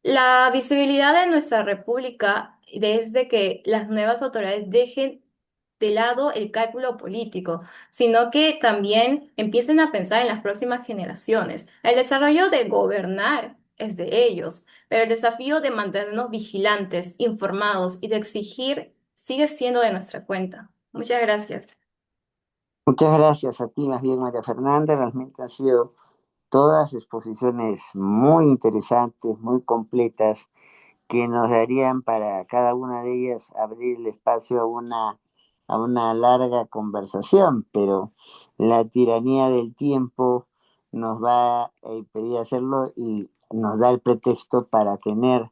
La visibilidad de nuestra república desde que las nuevas autoridades dejen de lado el cálculo político, sino que también empiecen a pensar en las próximas generaciones. El desarrollo de gobernar es de ellos, pero el desafío de mantenernos vigilantes, informados y de exigir sigue siendo de nuestra cuenta. Muchas gracias. Muchas gracias a ti, más bien, María Fernanda. Realmente han sido todas exposiciones muy interesantes, muy completas, que nos darían para cada una de ellas abrir el espacio a una larga conversación, pero la tiranía del tiempo nos va a impedir hacerlo y nos da el pretexto para tener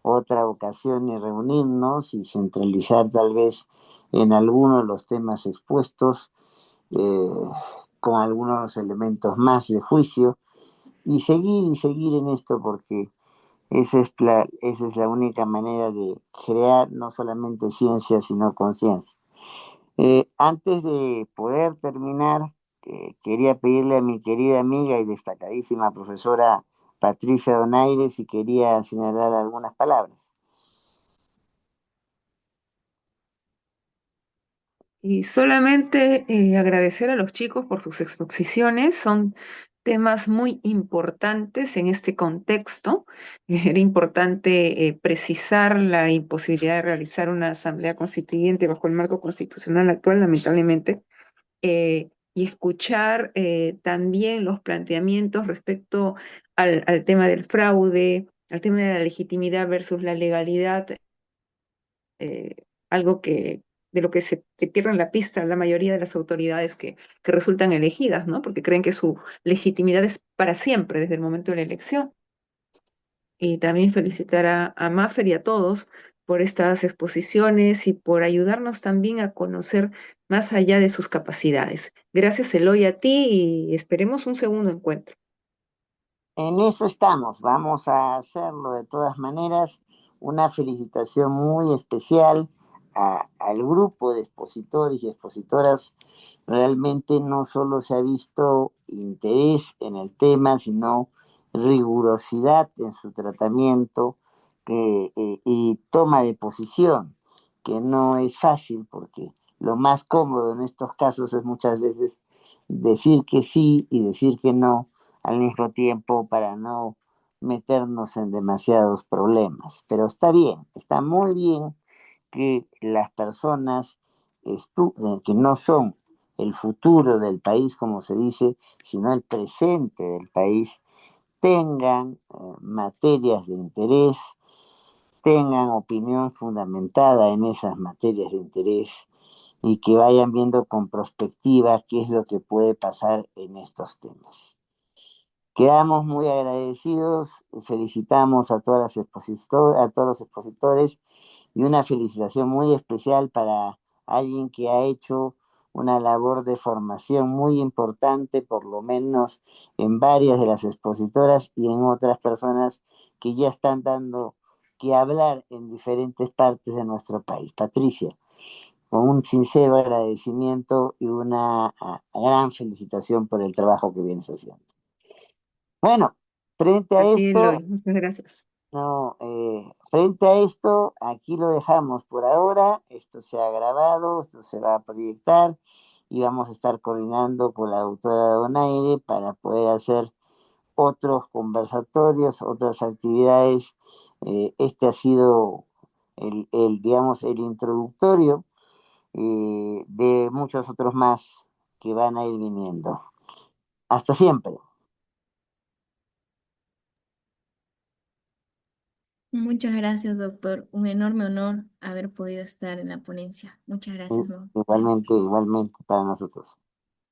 otra ocasión y reunirnos y centralizar tal vez en algunos de los temas expuestos, eh, con algunos elementos más de juicio y seguir en esto porque esa es la única manera de crear no solamente ciencia, sino conciencia. Antes de poder terminar, quería pedirle a mi querida amiga y destacadísima profesora Patricia Donaire si quería señalar algunas palabras. Y solamente agradecer a los chicos por sus exposiciones. Son temas muy importantes en este contexto. Era importante precisar la imposibilidad de realizar una asamblea constituyente bajo el marco constitucional actual, lamentablemente, y escuchar también los planteamientos respecto al tema del fraude, al tema de la legitimidad versus la legalidad, eh, algo de lo que se pierden la pista la mayoría de las autoridades que resultan elegidas, ¿no? Porque creen que su legitimidad es para siempre desde el momento de la elección. Y también felicitar a Maffer y a todos por estas exposiciones y por ayudarnos también a conocer más allá de sus capacidades. Gracias, Eloy, a ti y esperemos un segundo encuentro. En eso estamos, vamos a hacerlo de todas maneras. Una felicitación muy especial al grupo de expositores y expositoras. Realmente no solo se ha visto interés en el tema, sino rigurosidad en su tratamiento y toma de posición, que no es fácil porque lo más cómodo en estos casos es muchas veces decir que sí y decir que no al mismo tiempo para no meternos en demasiados problemas. Pero está bien, está muy bien que las personas que no son el futuro del país, como se dice, sino el presente del país, tengan materias de interés, tengan opinión fundamentada en esas materias de interés y que vayan viendo con perspectiva qué es lo que puede pasar en estos temas. Quedamos muy agradecidos, felicitamos a a todos los expositores y una felicitación muy especial para alguien que ha hecho una labor de formación muy importante, por lo menos en varias de las expositoras y en otras personas que ya están dando que hablar en diferentes partes de nuestro país. Patricia, con un sincero agradecimiento y una gran felicitación por el trabajo que vienes haciendo. Bueno, frente a A ti, esto, Eloy, muchas gracias. no, frente a esto, aquí lo dejamos por ahora. Esto se ha grabado, esto se va a proyectar y vamos a estar coordinando con la doctora Donaire para poder hacer otros conversatorios, otras actividades. Este ha sido digamos, el introductorio de muchos otros más que van a ir viniendo. Hasta siempre. Muchas gracias, doctor. Un enorme honor haber podido estar en la ponencia. Muchas gracias, ¿no? Igualmente, igualmente para nosotros.